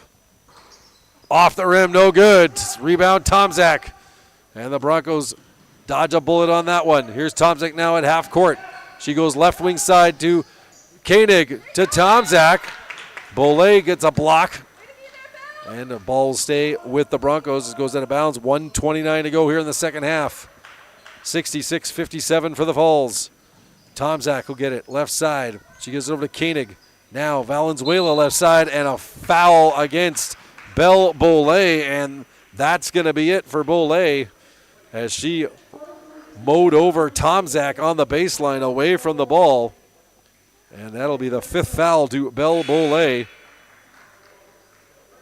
Off the rim, no good. Rebound, Tomczak. And the Broncos dodge a bullet on that one. Here's Tomczak now at half court. She goes left wing side to Koenig to Tomczak. Bolay gets a block. And the ball will stay with the Broncos. It goes out of bounds. 1:29 to go here in the second half. 66-57 for the Falls. Tomczak will get it left side. She gives it over to Koenig. Now Valenzuela left side and a foul against Belle Bolay. And that's going to be it for Bolay as she mowed over Tomczak on the baseline away from the ball. And that'll be the 5th foul to Belle Bolay.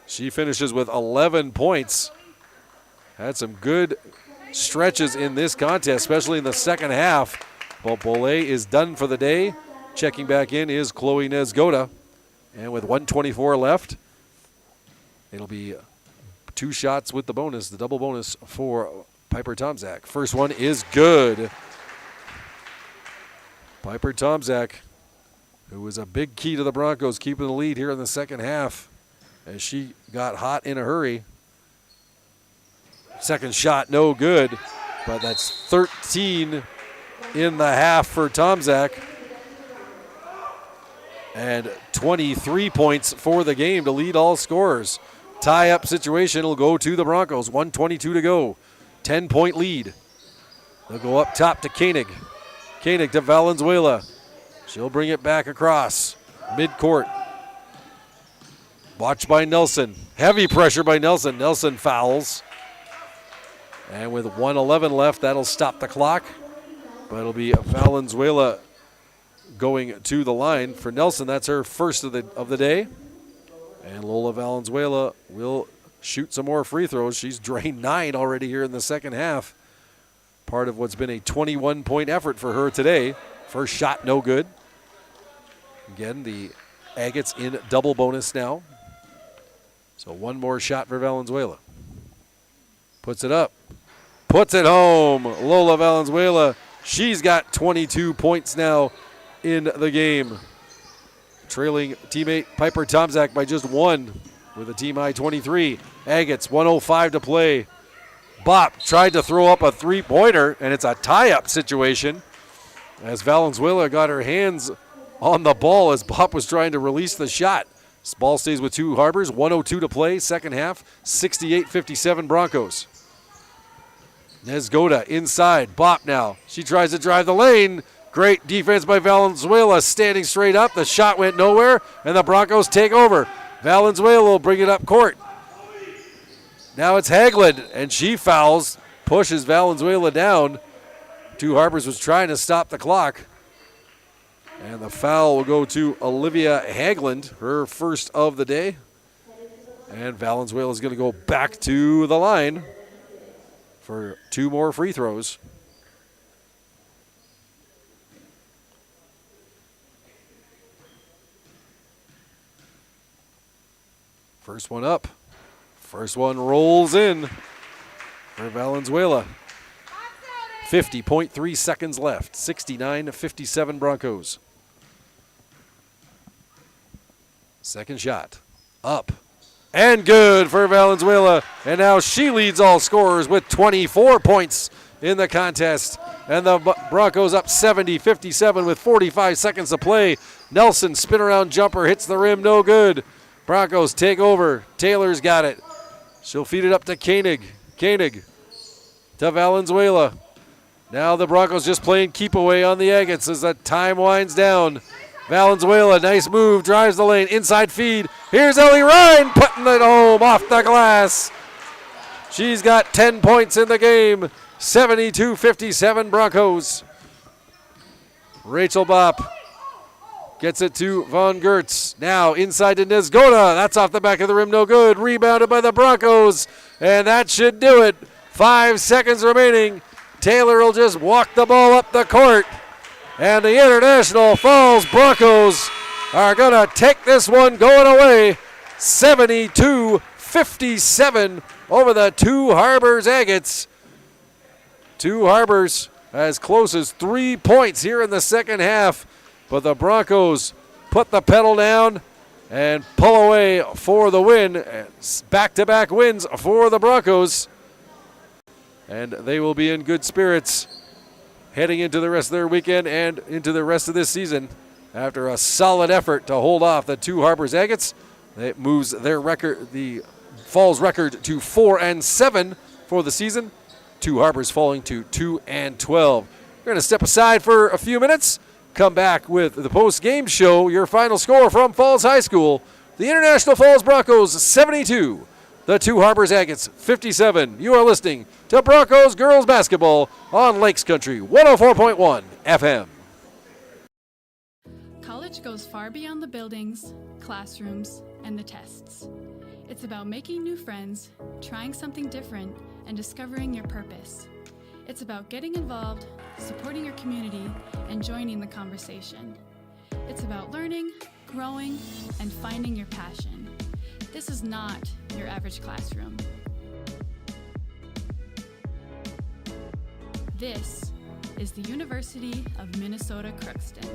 She finishes with 11 points. Had some good stretches in this contest, especially in the second half. But Bolay is done for the day. Checking back in is Chloe Nizgoda. And with 1:24 left, it'll be 2 shots with the bonus, the double bonus for Piper Tomczak. First one is good. Piper Tomczak, who was a big key to the Broncos keeping the lead here in the second half as she got hot in a hurry. Second shot, no good, but that's 13 in the half for Tomczak. And 23 points for the game to lead all scorers. Tie-up situation will go to the Broncos. 1:22 to go. 10-point lead. They'll go up top to Koenig. Koenig to Valenzuela. She'll bring it back across midcourt. Watched by Nelson. Heavy pressure by Nelson. Nelson fouls. And with 1:11 left, that'll stop the clock. But it'll be Valenzuela going to the line. For Nelson, that's her first of the day. And Lola Valenzuela will shoot some more free throws. She's drained 9 already here in the second half. Part of what's been a 21-point effort for her today. First shot, no good. Again, the Agates in double bonus now. So one more shot for Valenzuela. Puts it up. Puts it home. Lola Valenzuela. She's got 22 points now in the game. Trailing teammate Piper Tomczak by just 1 with a team high 23. Agates, 1:05 to play. Bopp tried to throw up a three-pointer, and it's a tie-up situation as Valenzuela got her hands on the ball as Bopp was trying to release the shot. This ball stays with Two Harbors, 1:02 to play, second half, 68-57 Broncos. Nizgoda inside, Bopp now. She tries to drive the lane. Great defense by Valenzuela, standing straight up. The shot went nowhere, and the Broncos take over. Valenzuela will bring it up court. Now it's Haglund, and she fouls, pushes Valenzuela down. Two Harbors was trying to stop the clock. And the foul will go to Olivia Haglund, her first of the day. And Valenzuela is going to go back to the line for 2 more free throws. First one up. First one rolls in for Valenzuela. 50.3 seconds left. 69-57 Broncos. Second shot. Up. And good for Valenzuela. And now she leads all scorers with 24 points in the contest. And the Broncos up 70-57 with 45 seconds to play. Nelson spin around jumper hits the rim, no good. Broncos take over. Taylor's got it. She'll feed it up to Koenig. Koenig to Valenzuela. Now the Broncos just playing keep away on the Agates as the time winds down. Valenzuela, nice move, drives the lane, inside feed. Here's Ellie Ryan putting it home off the glass. She's got 10 points in the game. 72-57 Broncos. Rachel Bopp gets it to Von Gertz. Now inside to Nizgoda. That's off the back of the rim, no good. Rebounded by the Broncos, and that should do it. 5 seconds remaining. Taylor will just walk the ball up the court. And the International Falls Broncos are going to take this one going away. 72-57 over the Two Harbors Agates. Two Harbors as close as 3 points here in the second half. But the Broncos put the pedal down and pull away for the win. Back-to-back wins for the Broncos. And they will be in good spirits heading into the rest of their weekend and into the rest of this season. After a solid effort to hold off the Two Harbors Agates, it moves their record, the Falls record, to 4-7 for the season. Two Harbors falling to 2-12. We're going to step aside for a few minutes. Come back with the post-game show. Your final score from Falls High School: the International Falls Broncos 72, the Two Harbors Agates 57. You are listening to Broncos girls basketball on Lakes Country 104.1 FM. College goes far beyond the buildings, classrooms, and the tests. It's about making new friends, trying something different, and discovering your purpose. It's about getting involved, supporting your community, and joining the conversation. It's about learning, growing, and finding your passion. This is not your average classroom. This is the University of Minnesota Crookston.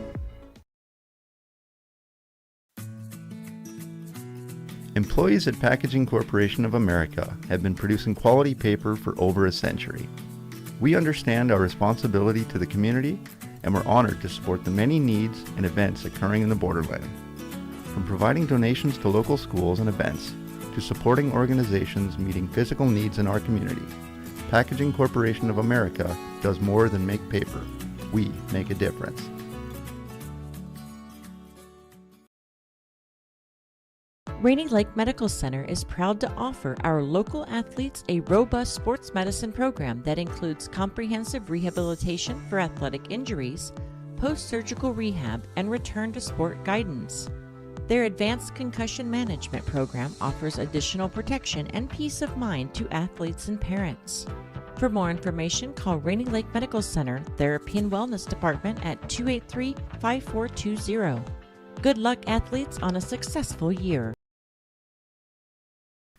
Employees at Packaging Corporation of America have been producing quality paper for over a century. We understand our responsibility to the community, and we're honored to support the many needs and events occurring in the Borderland. From providing donations to local schools and events, to supporting organizations meeting physical needs in our community, Packaging Corporation of America does more than make paper. We make a difference. Rainy Lake Medical Center is proud to offer our local athletes a robust sports medicine program that includes comprehensive rehabilitation for athletic injuries, post-surgical rehab, and return to sport guidance. Their advanced concussion management program offers additional protection and peace of mind to athletes and parents. For more information, call Rainy Lake Medical Center Therapy and Wellness Department at 283-5420. Good luck, athletes, on a successful year.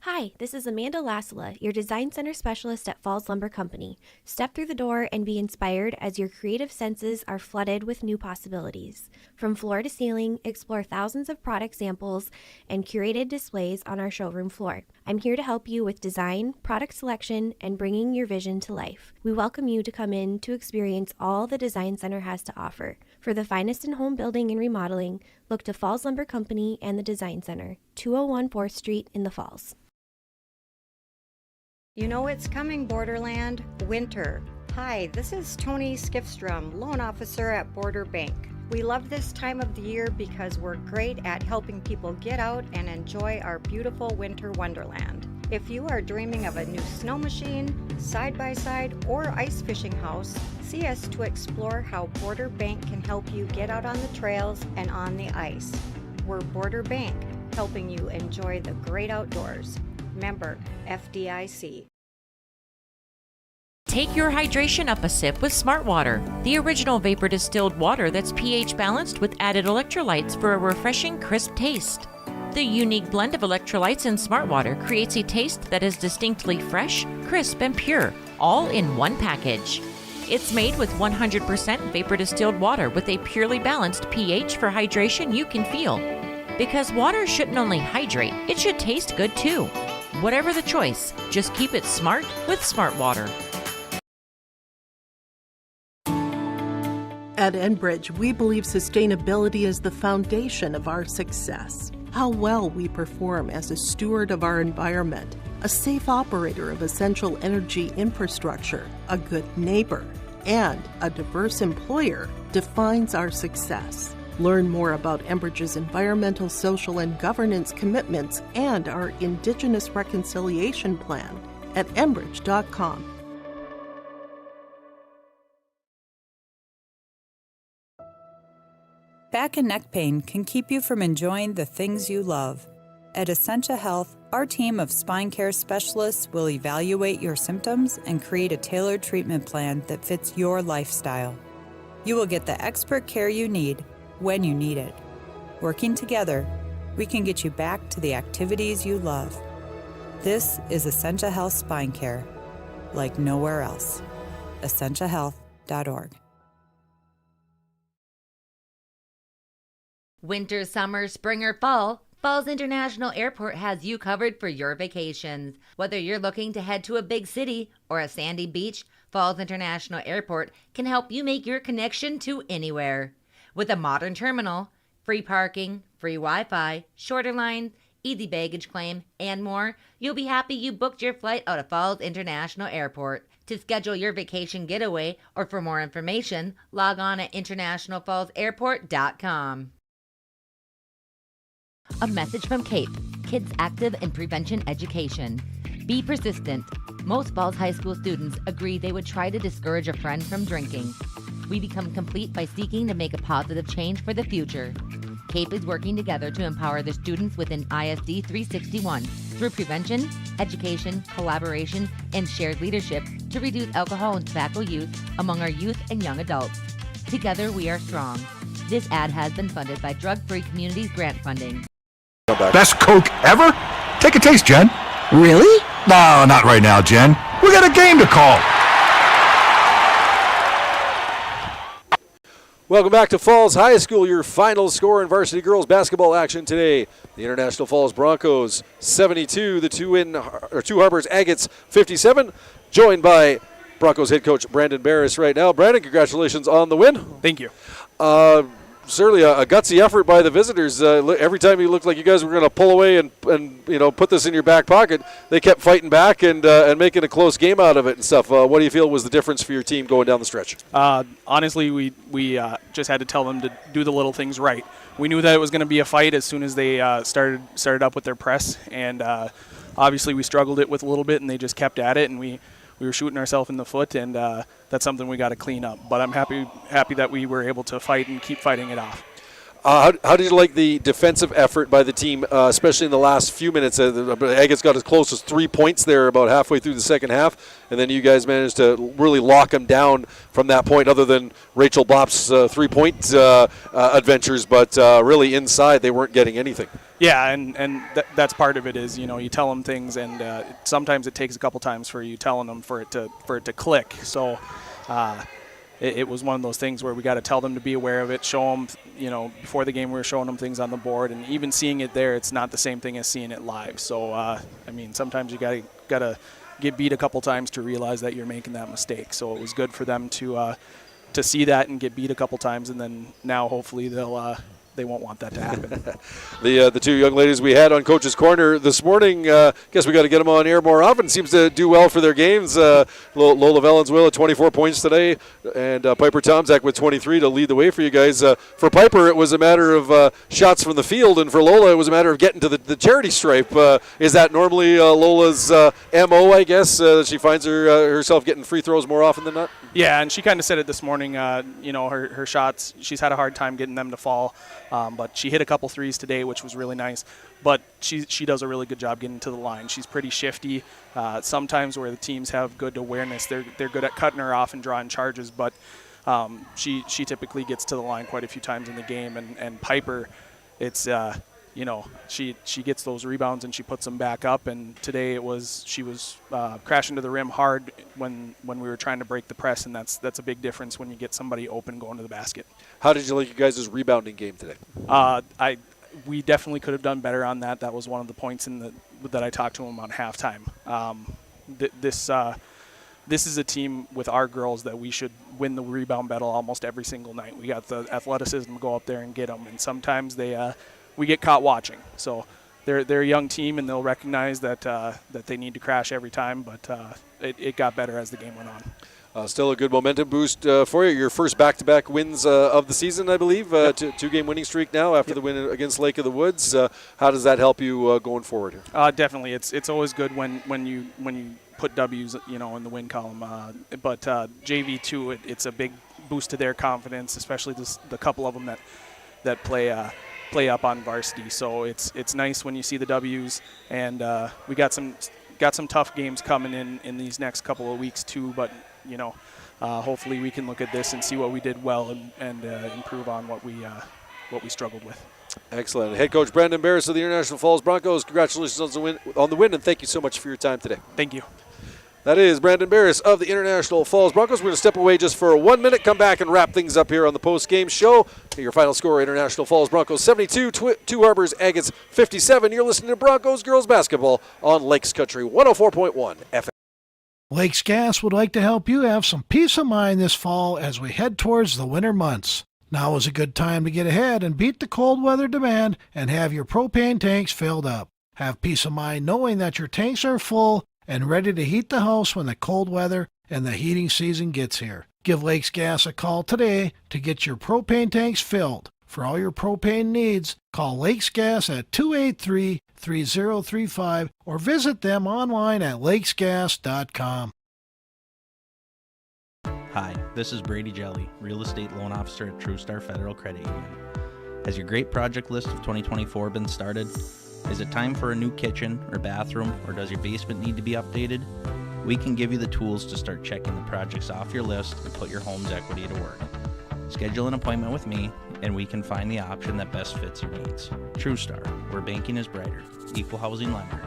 Hi, this is Amanda Lasala, your Design Center Specialist at Falls Lumber Company. Step through the door and be inspired as your creative senses are flooded with new possibilities. From floor to ceiling, explore thousands of product samples and curated displays on our showroom floor. I'm here to help you with design, product selection, and bringing your vision to life. We welcome you to come in to experience all the Design Center has to offer. For the finest in home building and remodeling, look to Falls Lumber Company and the Design Center, 201 4th Street in the Falls. You know it's coming, Borderland. Winter. Hi, this is Tony Skifstrom, loan officer at Border Bank. We love this time of the year because we're great at helping people get out and enjoy our beautiful winter wonderland. If you are dreaming of a new snow machine, side-by-side, or ice fishing house, see us to explore how Border Bank can help you get out on the trails and on the ice. We're Border Bank, helping you enjoy the great outdoors. Member FDIC. Take your hydration up a sip with Smart Water, the original vapor distilled water that's pH balanced with added electrolytes for a refreshing, crisp taste. The unique blend of electrolytes in Smart Water creates a taste that is distinctly fresh, crisp, and pure, all in one package. It's made with 100% vapor distilled water with a purely balanced pH for hydration you can feel. Because water shouldn't only hydrate, it should taste good too. Whatever the choice, just keep it smart with Smart Water. At Enbridge, we believe sustainability is the foundation of our success. How well we perform as a steward of our environment, a safe operator of essential energy infrastructure, a good neighbor, and a diverse employer defines our success. Learn more about Enbridge's environmental, social, and governance commitments and our Indigenous Reconciliation Plan at enbridge.com. Back and neck pain can keep you from enjoying the things you love. At Essentia Health, our team of spine care specialists will evaluate your symptoms and create a tailored treatment plan that fits your lifestyle. You will get the expert care you need when you need it. Working together, we can get you back to the activities you love. This is Essentia Health Spine Care, like nowhere else. EssentiaHealth.org. Winter, summer, spring, or fall, Falls International Airport has you covered for your vacations. Whether you're looking to head to a big city or a sandy beach, Falls International Airport can help you make your connection to anywhere. With a modern terminal, free parking, free Wi-Fi, shorter lines, easy baggage claim, and more, you'll be happy you booked your flight out of Falls International Airport. To schedule your vacation getaway or for more information, log on at internationalfallsairport.com. A message from CAPE, Kids Active in Prevention Education. Be persistent. Most Falls High School students agree they would try to discourage a friend from drinking. We become complete by seeking to make a positive change for the future. CAPE is working together to empower the students within ISD 361 through prevention, education, collaboration, and shared leadership to reduce alcohol and tobacco use among our youth and young adults. Together we are strong. This ad has been funded by Drug Free Communities Grant Funding. Best Coke ever? Take a taste, Jen. Really? No, not right now, Jen. We got a game to call. Welcome back to Falls High School. Your final score in varsity girls basketball action today. The International Falls Broncos 72, the Two Harbors Agates 57. Joined by Broncos head coach Brandon Barris right now. Brandon, congratulations on the win. Thank you. Certainly a gutsy effort by the visitors. Every time you looked like you guys were going to pull away and put this in your back pocket, they kept fighting back and making a close game out of it and stuff. What do you feel was the difference for your team going down the stretch? Honestly, we just had to tell them to do the little things right. We knew that it was going to be a fight as soon as they started up with their press, and obviously we struggled it with a little bit, and they just kept at it, and we were shooting ourselves in the foot, and that's something we got to clean up. But I'm happy that we were able to fight and keep fighting it off. How did you like the defensive effort by the team, especially in the last few minutes? The Agates got as close as 3 points there about halfway through the second half, and then you guys managed to really lock them down from that point, other than Rachel Bopp's three-point adventures, but really inside they weren't getting anything. Yeah, and that's part of it is, you tell them things, and sometimes it takes a couple times for you telling them for it to click. So it was one of those things where we got to tell them to be aware of it, show them, before the game we were showing them things on the board, and even seeing it there, it's not the same thing as seeing it live. So, sometimes you got to get beat a couple times to realize that you're making that mistake. So it was good for them to see that and get beat a couple times, and then now hopefully they won't want that to happen. The two young ladies we had on Coach's Corner this morning, guess we got to get them on air more often. Seems to do well for their games. Lola Valenzuela at 24 points today, and Piper Tomczak with 23 to lead the way for you guys. For Piper, it was a matter of shots from the field, and for Lola, it was a matter of getting to the charity stripe. Is that normally Lola's MO, I guess? She finds herself getting free throws more often than not? Yeah, and she kind of said it this morning. Her shots, she's had a hard time getting them to fall. But she hit a couple threes today, which was really nice. But she does a really good job getting to the line. She's pretty shifty. Sometimes where the teams have good awareness, they're good at cutting her off and drawing charges. But she typically gets to the line quite a few times in the game. And Piper, it's you know, she gets those rebounds and she puts them back up. And today she was crashing to the rim hard when we were trying to break the press, and that's a big difference when you get somebody open going to the basket. How did you like you guys' rebounding game today? We definitely could have done better on that. That was one of the points that I talked to him on halftime. This is a team with our girls that we should win the rebound battle almost every single night. We got the athleticism to go up there and get them, and sometimes we get caught watching. So they're a young team, and they'll recognize that they need to crash every time, but it got better as the game went on. Still a good momentum boost for you. Your first back-to-back wins of the season, I believe. Two-game winning streak now after the win against Lake of the Woods. How does that help you going forward here? Definitely, it's always good when you put W's, you know, in the win column. But JV too, it's a big boost to their confidence, especially the couple of them that play up on varsity. So it's nice when you see the W's, and we got some tough games coming in these next couple of weeks too. But you know, hopefully we can look at this and see what we did well and improve on what we struggled with. Excellent. Head coach Brandon Barris of the International Falls Broncos, congratulations on the win, and thank you so much for your time today. Thank you. That is Brandon Barris of the International Falls Broncos. We're going to step away just for 1 minute, come back and wrap things up here on the post-game show. Your final score, International Falls Broncos 72, Two Harbors Agates 57. You're listening to Broncos Girls Basketball on Lakes Country 104.1 FM. Lakes Gas would like to help you have some peace of mind this fall as we head towards the winter months. Now is a good time to get ahead and beat the cold weather demand and have your propane tanks filled up. Have peace of mind knowing that your tanks are full and ready to heat the house when the cold weather and the heating season gets here. Give Lakes Gas a call today to get your propane tanks filled. For all your propane needs, call Lakes Gas at 283-3035 or visit them online at lakesgas.com. Hi, this is Brady Jelly, Real Estate Loan Officer at TrueStar Federal Credit Union. Has your great project list of 2024 been started? Is it time for a new kitchen or bathroom, or does your basement need to be updated? We can give you the tools to start checking the projects off your list and put your home's equity to work. Schedule an appointment with me, and we can find the option that best fits your needs. TrueStar, where banking is brighter. Equal housing lender.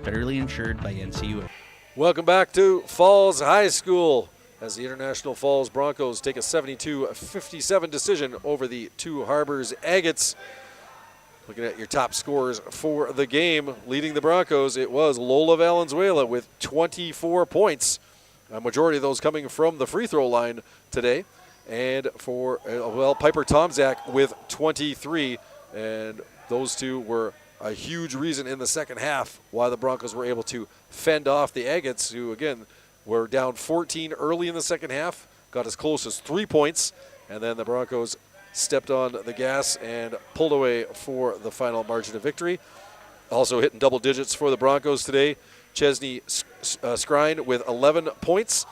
Federally insured by NCUA. Welcome back to Falls High School as the International Falls Broncos take a 72-57 decision over the Two Harbors Agates. Looking at your top scorers for the game, leading the Broncos, it was Lola Valenzuela with 24 points. A majority of those coming from the free throw line today. And for, Piper Tomczak with 23. And those two were a huge reason in the second half why the Broncos were able to fend off the Agates, who, again, were down 14 early in the second half, got as close as 3 points, and then the Broncos stepped on the gas and pulled away for the final margin of victory. Also hitting double digits for the Broncos today, Chesney Skrine with 11 points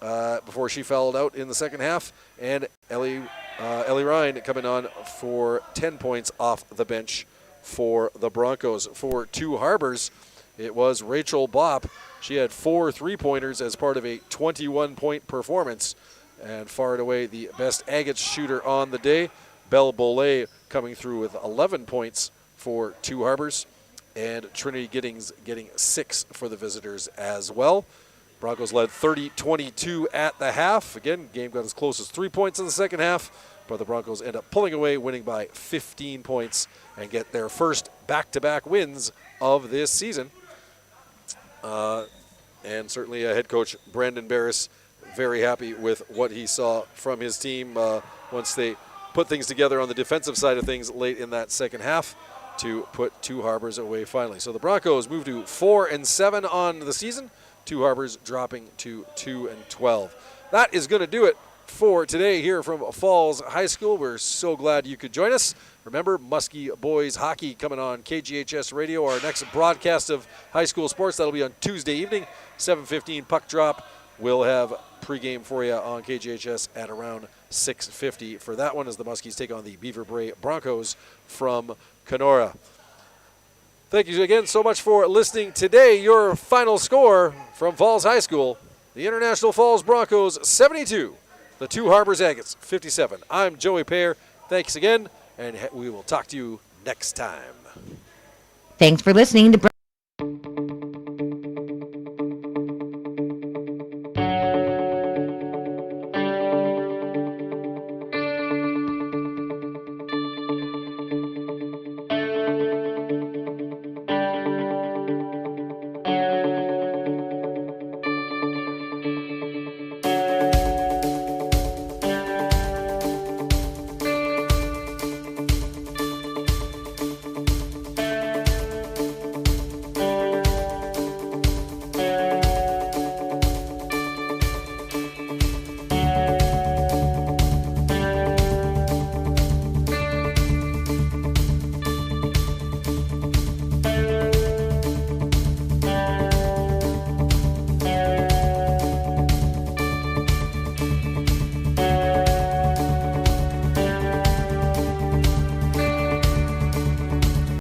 before she fouled out in the second half, and Ellie Ryan coming on for 10 points off the bench for the Broncos. For Two Harbors, it was Rachel Bopp. She had 4 3-pointers as part of a 21-point performance, and far and away the best Agates shooter on the day. Belle Bollet coming through with 11 points for Two Harbors, and Trinity Giddings getting 6 for the visitors as well. Broncos led 30-22 at the half. Again, game got as close as 3 points in the second half, but the Broncos end up pulling away, winning by 15 points, and get their first back-to-back wins of this season. And certainly head coach Brandon Barris very happy with what he saw from his team once they put things together on the defensive side of things late in that second half to put Two Harbors away finally. So the Broncos move to 4-7 on the season. Two Harbors dropping to 2-12. That is going to do it for today here from Falls High School. We're so glad you could join us. Remember, Muskie Boys Hockey coming on KGHS Radio. Our next broadcast of high school sports, that'll be on Tuesday evening, 7:15 puck drop. We'll have pregame for you on KGHS at around 6:50 for that one as the Muskies take on the Beaver Bray Broncos from Kenora. Thank you again so much for listening today. Your final score from Falls High School, the International Falls Broncos 72, the Two Harbors Agates 57. I'm Joey Pear. Thanks again, and we will talk to you next time. Thanks for listening to